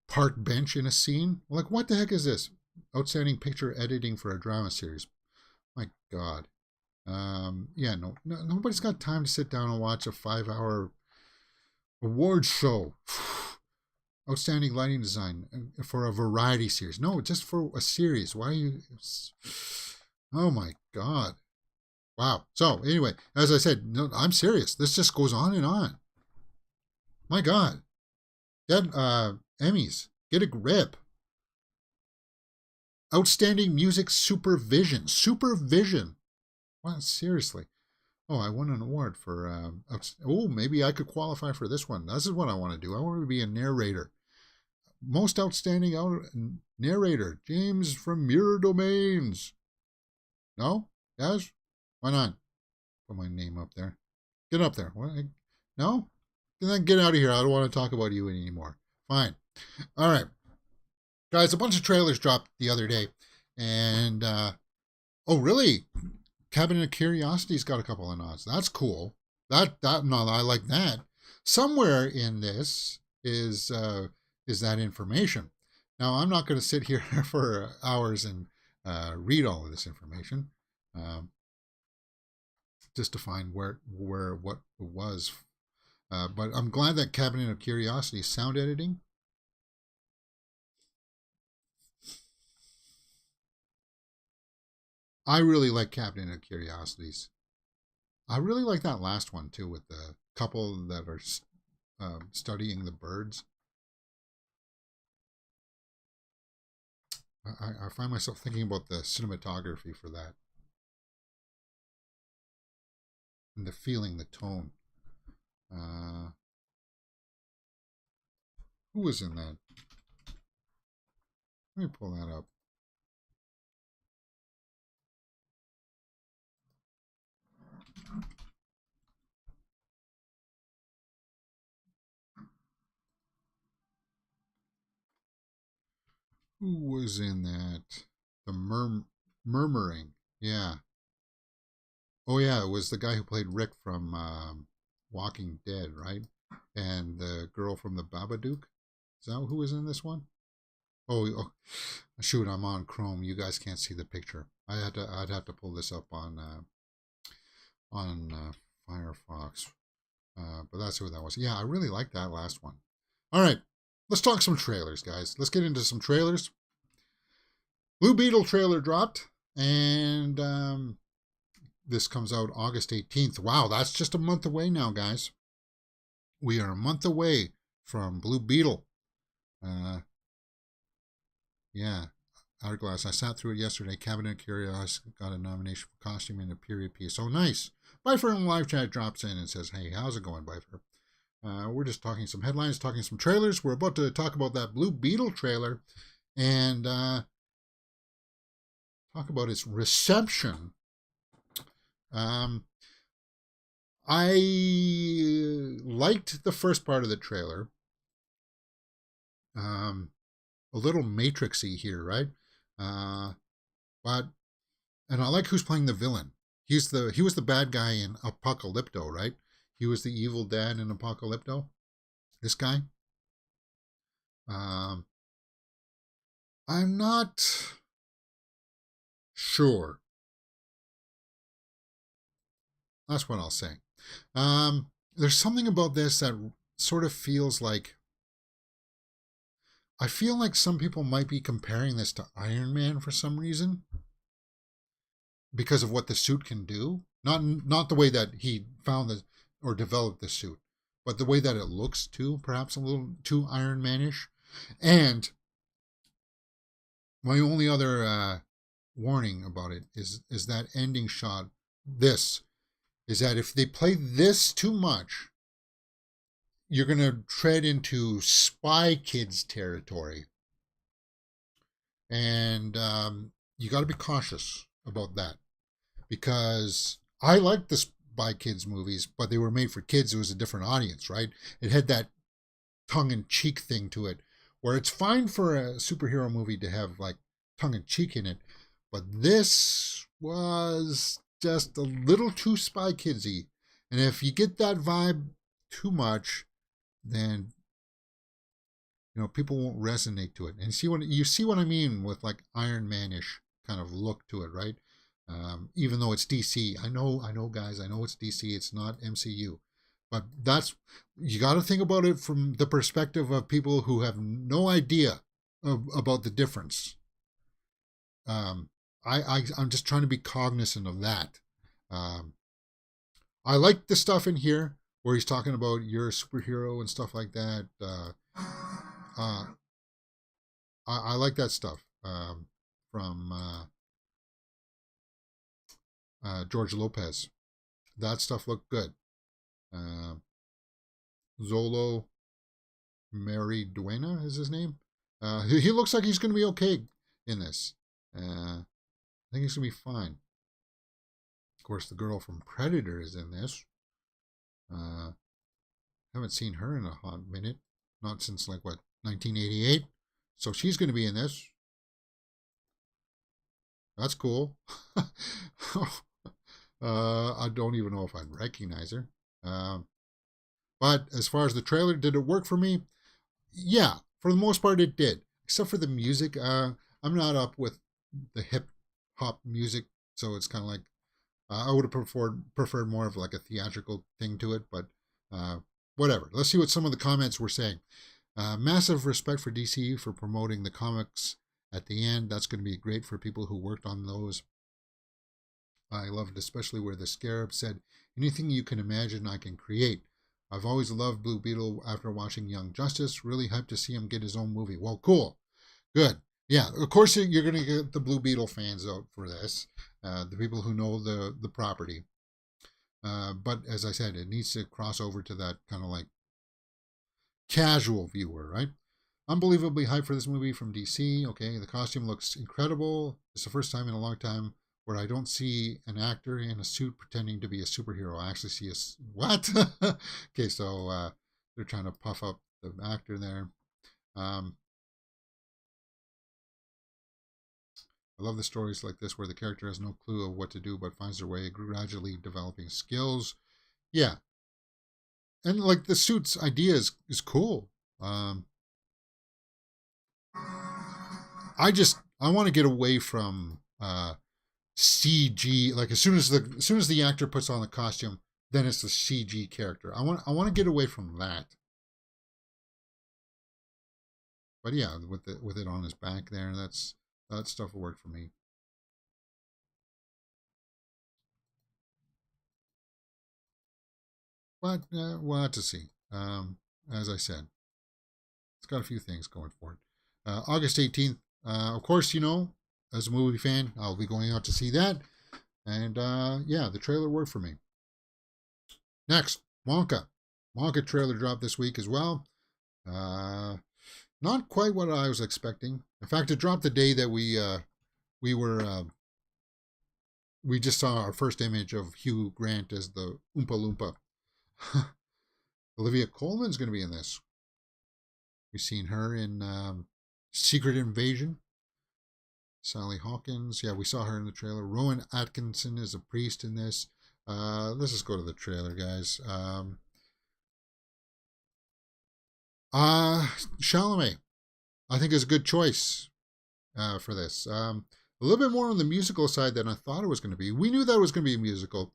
[SPEAKER 1] park bench in a scene? Like, what the heck is this? Outstanding picture editing for a drama series. My God. Yeah, no, nobody's got time to sit down and watch a 5-hour award show. Outstanding lighting design for a variety series. No, just for a series. Why are you... Oh my God. Wow. So anyway, as I said, no, I'm serious. This just goes on and on. My God. Get Emmys. Get a grip. Outstanding music supervision. Supervision. Wow, seriously. Oh, I won an award for... maybe I could qualify for this one. This is what I want to do. I want to be a narrator. Most outstanding narrator. James from Mirror Domains. No? Yes? Why not? Put my name up there. Get up there. What? No? Then get out of here. I don't want to talk about you anymore. Fine. All right. Guys, a bunch of trailers dropped the other day. And, oh, really? Cabinet of Curiosity's got a couple of nods. That's cool. No, I like that. Somewhere in this is that information. Now, I'm not going to sit here for hours and read all of this information, just to find what it was. But I'm glad that Cabinet of Curiosity sound editing. I really like Cabinet of Curiosities. I really like that last one too, with the couple that are studying the birds. I find myself thinking about the cinematography for that. And the feeling, the tone. Who was in that? Let me pull that up. Who was in that? The Murmuring. Yeah. Oh, yeah, it was the guy who played Rick from Walking Dead, right? And the girl from the Babadook. Is that who was in this one? Oh, shoot, I'm on Chrome. You guys can't see the picture. I'd have to pull this up on Firefox. But that's who that was. Yeah, I really like that last one. All right, let's talk some trailers, guys. Let's get into some trailers. Blue Beetle trailer dropped, and this comes out August 18th. Wow, that's just a month away now, guys. We are a month away from Blue Beetle. Yeah, Hourglass. I sat through it yesterday. Cabinet of Curiosity got a nomination for costume in a period piece. Oh, nice. Bifer in live chat drops in and says, hey, how's it going, Bifer? We're just talking some headlines, talking some trailers. We're about to talk about that Blue Beetle trailer and talk about its reception. I liked the first part of the trailer. A little Matrixy here, right? And I like who's playing the villain. He was the bad guy in Apocalypto, right? He was the evil dad in Apocalypto. This guy. I'm not sure. That's what I'll say. There's something about this that sort of feels like, I feel like some people might be comparing this to Iron Man for some reason, because of what the suit can do. Not the way that he found or developed the suit, but the way that it looks too, perhaps a little too Iron Man-ish. And my only other warning about it is that ending shot. This is that if they play this too much, you're going to tread into Spy Kids territory. And you got to be cautious about that, because I like the Spy Kids movies, but they were made for kids. It was a different audience, right? It had that tongue-in-cheek thing to it, where it's fine for a superhero movie to have like tongue-in-cheek in it, but this was just a little too Spy Kidsy. And if you get that vibe too much, then people won't resonate to it. And see what I mean with like Iron Man-ish kind of look to it, right? Even though it's DC, I know, guys, I know it's DC. It's not MCU, but you got to think about it from the perspective of people who have no idea about the difference. I'm just trying to be cognizant of that. I like the stuff in here where he's talking about you're a superhero and stuff like that. I like that stuff from George Lopez. That stuff looked good. Zolo Mary Duena is his name. He looks like he's going to be okay in this. I think he's going to be fine. Of course, the girl from Predator is in this. Haven't seen her in a hot minute. Not since, 1988. So she's going to be in this. That's cool. I don't even know if I'd recognize her. But as far as the trailer, did it work for me? Yeah, for the most part it did. Except for the music. I'm not up with the hip hop music, so it's kind of like I would have preferred more of like a theatrical thing to it, but whatever. Let's see what some of the comments were saying. Massive respect for DC for promoting the comics at the end. That's going to be great for people who worked on those. I loved especially where the Scarab said, anything you can imagine I can create. I've always loved Blue Beetle after watching Young Justice. Really hyped to see him get his own movie. Well, cool. Good. Yeah, of course you're going to get the Blue Beetle fans out for this. The people who know the property. But as I said, it needs to cross over to that kind of like casual viewer, right? Unbelievably hyped for this movie from DC. Okay, the costume looks incredible. It's the first time in a long time where I don't see an actor in a suit pretending to be a superhero. I actually see what? Okay, so they're trying to puff up the actor there. I love the stories like this where the character has no clue of what to do but finds their way, gradually developing skills. Yeah. And like the suit's idea is cool. I want to get away from CG. Like as soon as the actor puts on the costume, then it's the CG character. I want to get away from that. But yeah, with it on his back there, that stuff will work for me. But we'll have to see. As I said, it's got a few things going for it. August 18th. Of course, as a movie fan, I'll be going out to see that. And yeah, the trailer worked for me. Next, Wonka. Wonka trailer dropped this week as well. Not quite what I was expecting. In fact, it dropped the day that we just saw our first image of Hugh Grant as the Oompa Loompa. Olivia Colman's going to be in this. We've seen her in Secret Invasion. Sally Hawkins. Yeah, we saw her in the trailer. Rowan Atkinson is a priest in this. Let's just go to the trailer, guys. Chalamet, I think, is a good choice for this. A little bit more on the musical side than I thought it was going to be. We knew that it was going to be a musical.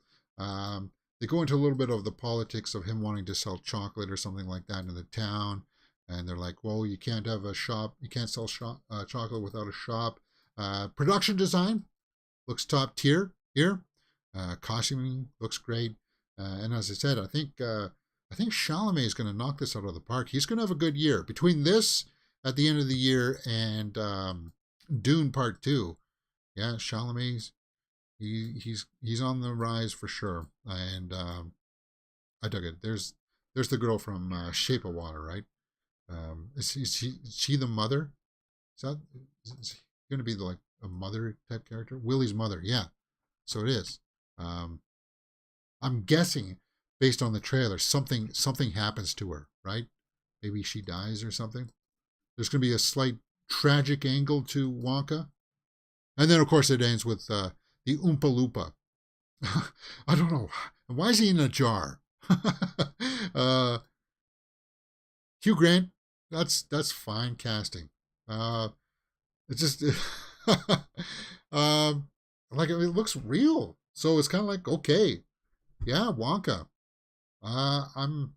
[SPEAKER 1] They go into a little bit of the politics of him wanting to sell chocolate or something like that in the town. And they're like, well, you can't have a shop. You can't sell chocolate without a shop. Production design looks top tier here. Costuming looks great. And as I said, I think Chalamet is going to knock this out of the park. He's going to have a good year. Between this at the end of the year and Dune Part 2, yeah, Chalamet's he's on the rise for sure. And I dug it. There's the girl from Shape of Water, right? Is she the mother? Is going to be like a mother type character. Willie's mother, yeah. So it is. I'm guessing based on the trailer, something happens to her, right? Maybe she dies or something. There's going to be a slight tragic angle to Wonka. And then, of course, it ends with the Oompa Loompa. I don't know. Why is he in a jar? Hugh Grant, that's fine casting. It's just, like, it looks real. So it's kind of like, okay, yeah, Wonka. I'm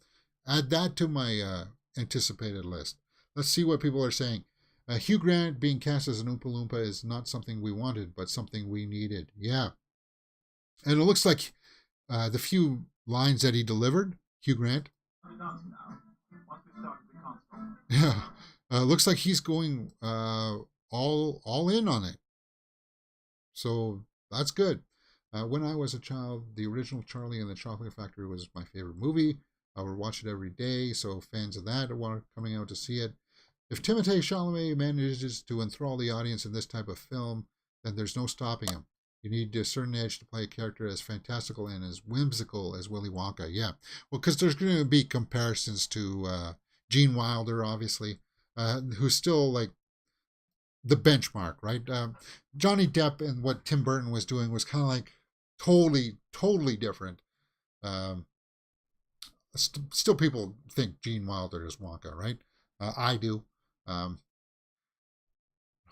[SPEAKER 1] add that to my anticipated list. Let's see what people are saying. Hugh Grant being cast as an Oompa Loompa is not something we wanted, but something we needed. Yeah. And it looks like the few lines that he delivered, Hugh Grant. Yeah. Looks like he's going all in on it. So that's good. When I was a child, the original Charlie and the Chocolate Factory was my favorite movie. I would watch it every day, so fans of that are coming out to see it. If Timothée Chalamet manages to enthrall the audience in this type of film, then there's no stopping him. You need a certain edge to play a character as fantastical and as whimsical as Willy Wonka. Yeah, well, because there's going to be comparisons to Gene Wilder, obviously, who's still like the benchmark, right? Johnny Depp and what Tim Burton was doing was kind of like totally different. Still people think Gene Wilder is Wonka, right? I do.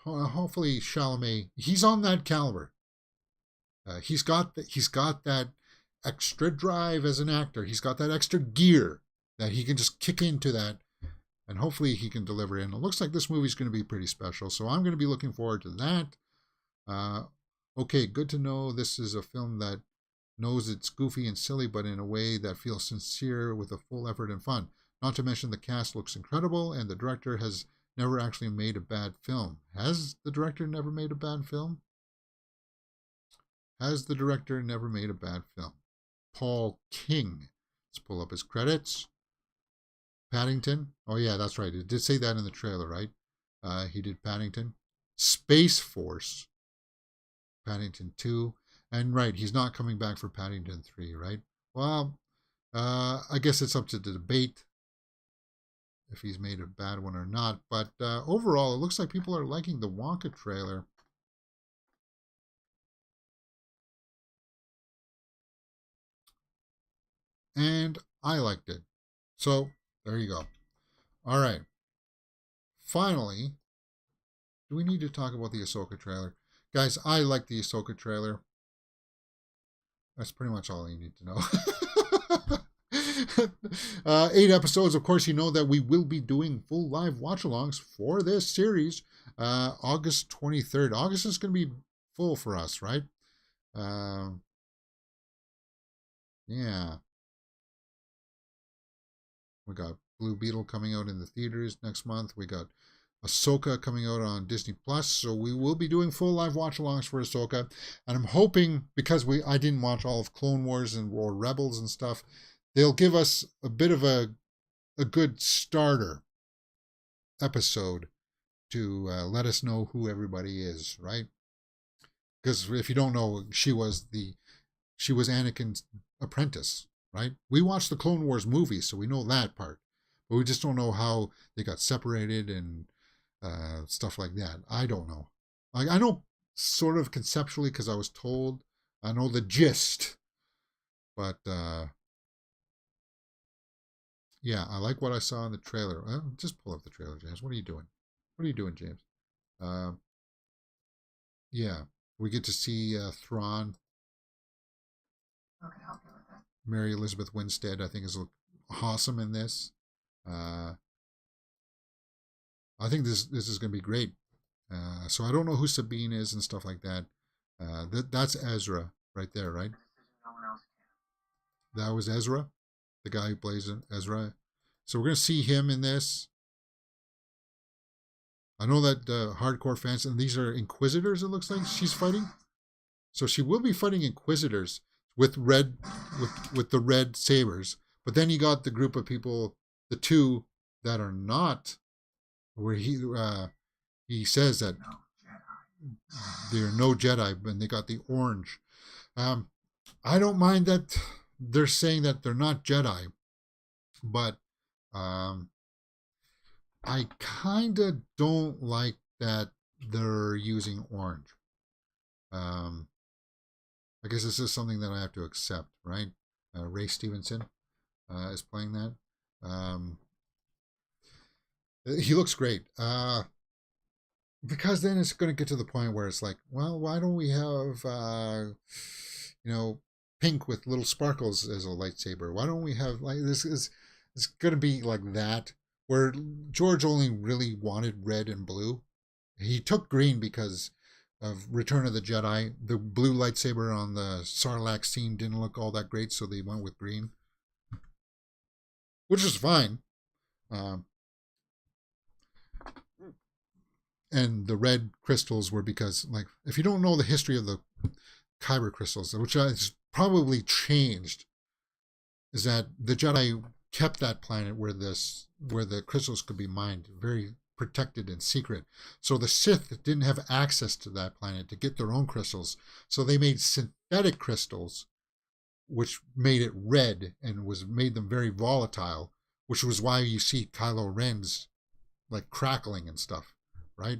[SPEAKER 1] Hopefully Chalamet, he's on that caliber. He's got that extra drive as an actor. He's got that extra gear that he can just kick into that, and hopefully he can deliver it. And it looks like this movie's going to be pretty special, so I'm going to be looking forward to that. Okay, good to know this is a film that knows it's goofy and silly, but in a way that feels sincere with a full effort and fun. Not to mention the cast looks incredible, and the director has never actually made a bad film. Has the director never made a bad film? Has the director never made a bad film? Paul King. Let's pull up his credits. Paddington. Oh, yeah, that's right. It did say that in the trailer, right? He did Paddington. Space Force. Paddington 2. And, right, he's not coming back for Paddington 3, right? Well, I guess it's up to the debate if he's made a bad one or not. But overall, it looks like people are liking the Wonka trailer. And I liked it. So, there you go. All right. Finally, do we need to talk about the Ahsoka trailer? Guys, I like the Ahsoka trailer. That's pretty much all you need to know. 8 episodes. Of course, you know that we will be doing full live watch-alongs for this series. August 23rd. August is going to be full for us, right? Yeah. We got Blue Beetle coming out in the theaters next month. We got Ahsoka coming out on Disney Plus, so we will be doing full live watch-alongs for Ahsoka. And I'm hoping, because I didn't watch all of Clone Wars or Rebels and stuff, they'll give us a bit of a good starter episode to let us know who everybody is, right? Because if you don't know, she was Anakin's apprentice, right? We watched the Clone Wars movie, so we know that part, but we just don't know how they got separated and stuff like that. I don't know. I know sort of conceptually because I was told. I know the gist, but yeah, I like what I saw in the trailer. Just pull up the trailer, James. What are you doing? What are you doing, James? Yeah, we get to see Thrawn.
[SPEAKER 2] Okay, help you with that.
[SPEAKER 1] Mary Elizabeth Winstead, I think, is awesome in this. I think this is going to be great. So I don't know who Sabine is and stuff like that. That's Ezra right there, right?
[SPEAKER 2] No one else can.
[SPEAKER 1] That was Ezra, the guy who plays Ezra. So we're going to see him in this. I know that hardcore fans, and these are Inquisitors, it looks like she's fighting. So she will be fighting Inquisitors with the red sabers. But then you got the group of people, the two that are not, where he says that they're no Jedi, and they got the orange. I don't mind that they're saying that they're not Jedi, but I kind of don't like that they're using orange. I guess this is something that I have to accept, right? Ray Stevenson is playing that. He looks great. Because then it's going to get to the point where it's like, well, why don't we have, pink with little sparkles as a lightsaber? Why don't we have like this? It's going to be like that, where George only really wanted red and blue. He took green because of Return of the Jedi. The blue lightsaber on the Sarlacc scene didn't look all that great, so they went with green, which is fine. And the red crystals were because, like, if you don't know the history of the Kyber crystals, which has probably changed, is that the Jedi kept that planet where the crystals could be mined, very protected and secret. So the Sith didn't have access to that planet to get their own crystals. So they made synthetic crystals, which made it red and made them very volatile, which was why you see Kylo Ren's like crackling and stuff, right?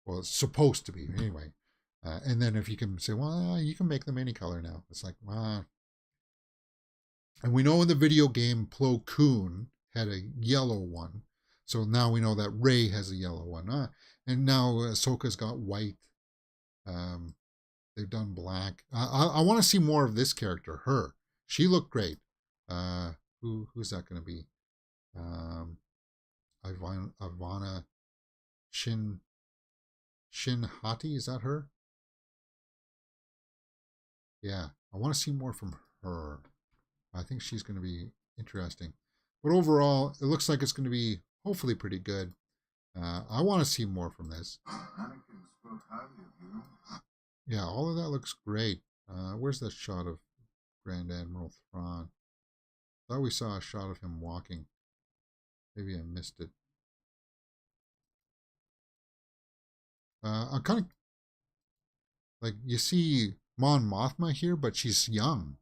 [SPEAKER 1] Well, it's supposed to be anyway. And then if you can say, well, you can make them any color now. It's like, and we know in the video game, Plo Koon had a yellow one. So now we know that Rey has a yellow one. And now Ahsoka's got white. They've done black. I want to see more of this character, her. She looked great. Who's that going to be? Ivana Shin Hati, is that her? Yeah, I want to see more from her. I think she's going to be interesting. But overall, it looks like it's going to be hopefully pretty good. I want to see more from this. Yeah, all of that looks great. Where's that shot of Grand Admiral Thrawn? Thought we saw a shot of him walking. Maybe I missed it. I'm kind of like, you see Mon Mothma here, but she's young.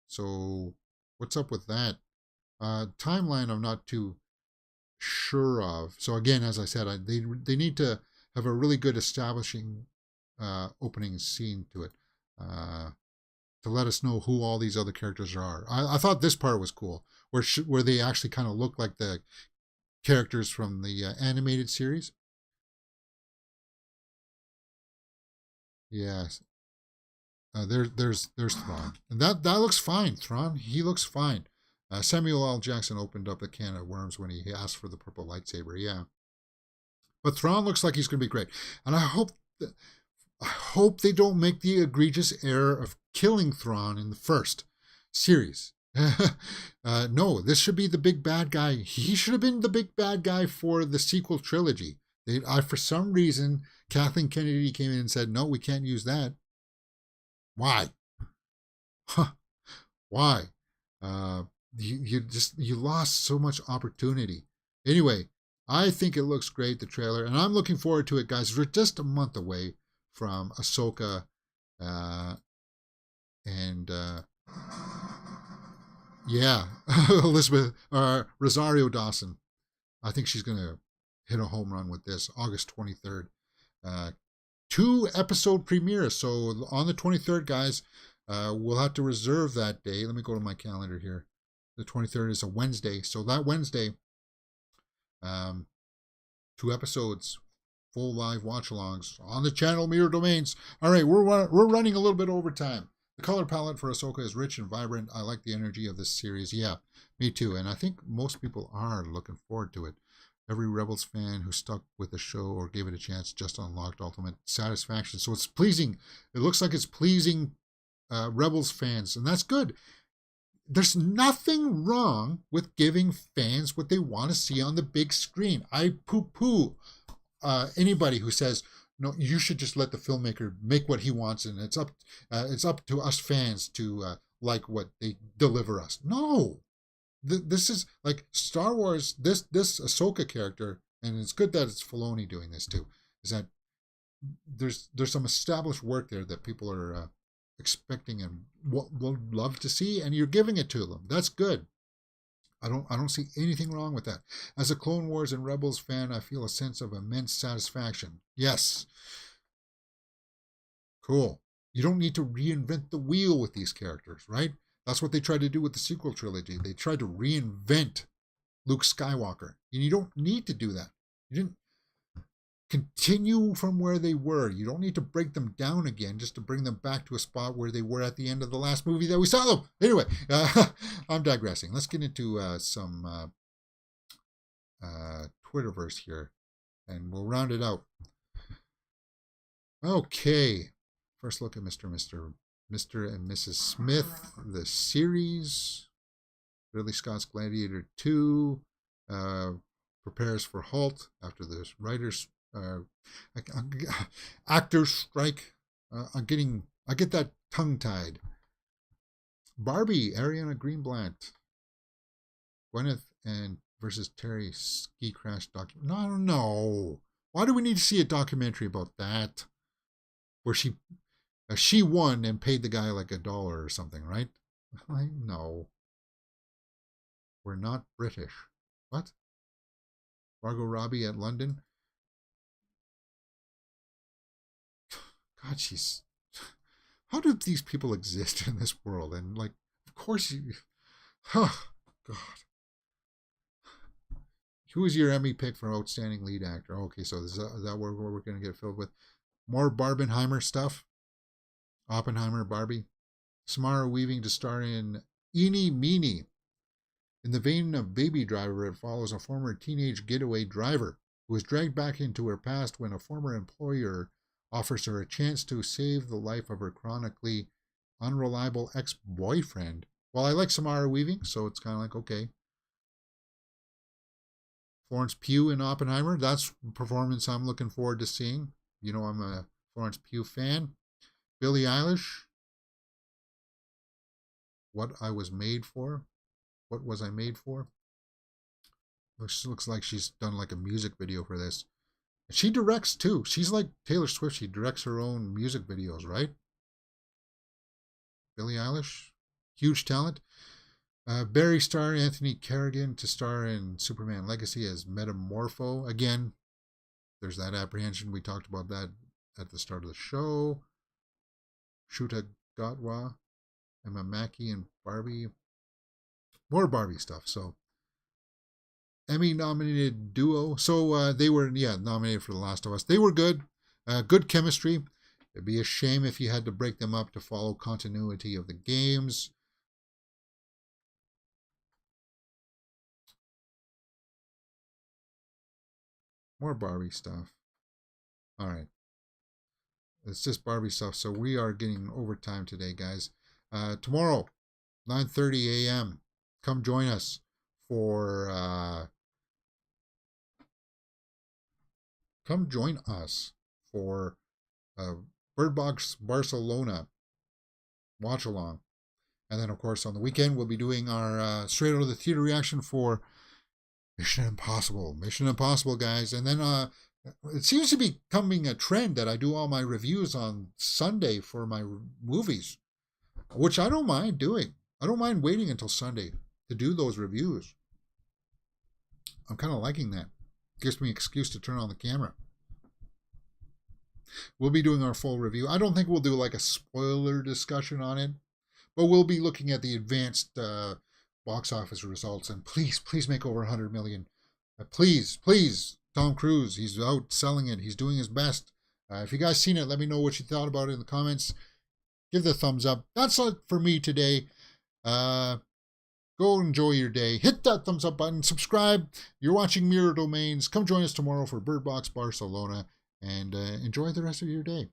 [SPEAKER 1] So what's up with that? Timeline I'm not too sure of. So again, as I said, they need to have a really good establishing opening scene to it to let us know who all these other characters are. I thought this part was cool, where they actually kind of look like the characters from the animated series. Yes. There's Thrawn, and that looks fine. Thrawn, he looks fine. Samuel L. Jackson opened up a can of worms when he asked for the purple lightsaber. Yeah, but Thrawn looks like he's going to be great, and I hope they don't make the egregious error of killing Thrawn in the first series. No, this should be the big bad guy. He should have been the big bad guy for the sequel trilogy. For some reason, Kathleen Kennedy came in and said, no, we can't use that. Why? Why? You lost so much opportunity. Anyway, I think it looks great, the trailer, and I'm looking forward to it, guys. We're just a month away from Ahsoka, yeah, Elizabeth Rosario Dawson. I think she's gonna hit a home run with this. August 23rd. 2-episode premiere. So on the 23rd, guys, we'll have to reserve that day. Let me go to my calendar here. The 23rd is a Wednesday. So that Wednesday, 2 episodes, full live watch-alongs on the channel Mirror Domains. All right, we're running a little bit over time. The color palette for Ahsoka is rich and vibrant. I like the energy of this series. Yeah, me too. And I think most people are looking forward to it. Every Rebels fan who stuck with the show or gave it a chance just unlocked ultimate satisfaction. So it's pleasing. It looks like it's pleasing Rebels fans, and that's good. There's nothing wrong with giving fans what they want to see on the big screen. I poo-poo anybody who says, no, you should just let the filmmaker make what he wants, and it's up to us fans to like what they deliver us. No. This is like Star Wars, this Ahsoka character, and it's good that it's Filoni doing this too, is that there's some established work there that people are expecting and will love to see, and you're giving it to them. That's good. I don't see anything wrong with that. As a Clone Wars and Rebels fan, I feel a sense of immense satisfaction. Yes. Cool. You don't need to reinvent the wheel with these characters, right? That's what they tried to do with the sequel trilogy. They tried to reinvent Luke Skywalker. And you don't need to do that. You didn't continue from where they were. You don't need to break them down again just to bring them back to a spot where they were at the end of the last movie that we saw them. Anyway, I'm digressing. Let's get into some Twitterverse here, and we'll round it out. Okay. First look at Mr. and Mrs. Smith, the series. Ridley Scott's Gladiator 2 prepares for halt after the writers actors strike. I get that tongue tied. Barbie, Ariana Greenblatt, Gwyneth and versus Terry ski crash documentary. No. Why do we need to see a documentary about that? Where she won and paid the guy like $1 or something, right? No. We're not British. What? Margot Robbie at London? God, how do these people exist in this world? And like, of course oh, God. Who is your Emmy pick for Outstanding Lead Actor? Okay, so is that where we're going to get filled with? More Barbenheimer stuff? Oppenheimer, Barbie. Samara Weaving to star in Eeny Meeny. In the vein of Baby Driver, it follows a former teenage getaway driver who is dragged back into her past when a former employer offers her a chance to save the life of her chronically unreliable ex-boyfriend. Well, I like Samara Weaving, so it's kind of like, okay. Florence Pugh in Oppenheimer, that's a performance I'm looking forward to seeing. You know, I'm a Florence Pugh fan. Billie Eilish, What Was I Made For? Looks like she's done like a music video for this. She directs too. She's like Taylor Swift. She directs her own music videos, right? Billie Eilish, huge talent. Barry star Anthony Carrigan to star in Superman Legacy as Metamorpho. Again, there's that apprehension. We talked about that at the start of the show. Shuta Gatwa, Emma Mackey, and Barbie. More Barbie stuff. So, Emmy-nominated duo. So, they were, nominated for The Last of Us. They were good. Good chemistry. It'd be a shame if you had to break them up to follow continuity of the games. More Barbie stuff. All right. It's just Barbie stuff. So we are getting overtime today, guys. Tomorrow, 9:30 a.m. Come join us for Bird Box Barcelona watch along. And then, of course, on the weekend, we'll be doing our straight out of the theater reaction for Mission Impossible, guys. And then it seems to be becoming a trend that I do all my reviews on Sunday for my movies, which I don't mind doing. I don't mind waiting until Sunday to do those reviews. I'm kind of liking that. Gives me an excuse to turn on the camera. We'll be doing our full review. I don't think we'll do like a spoiler discussion on it, but we'll be looking at the advanced box office results. And please make over 100 million. Please, Tom Cruise. He's out selling it. He's doing his best. If you guys seen it, let me know what you thought about it in the comments. Give the thumbs up. That's it for me today. Go enjoy your day. Hit that thumbs up button. Subscribe. You're watching Mirror Domains. Come join us tomorrow for Bird Box Barcelona. And enjoy the rest of your day.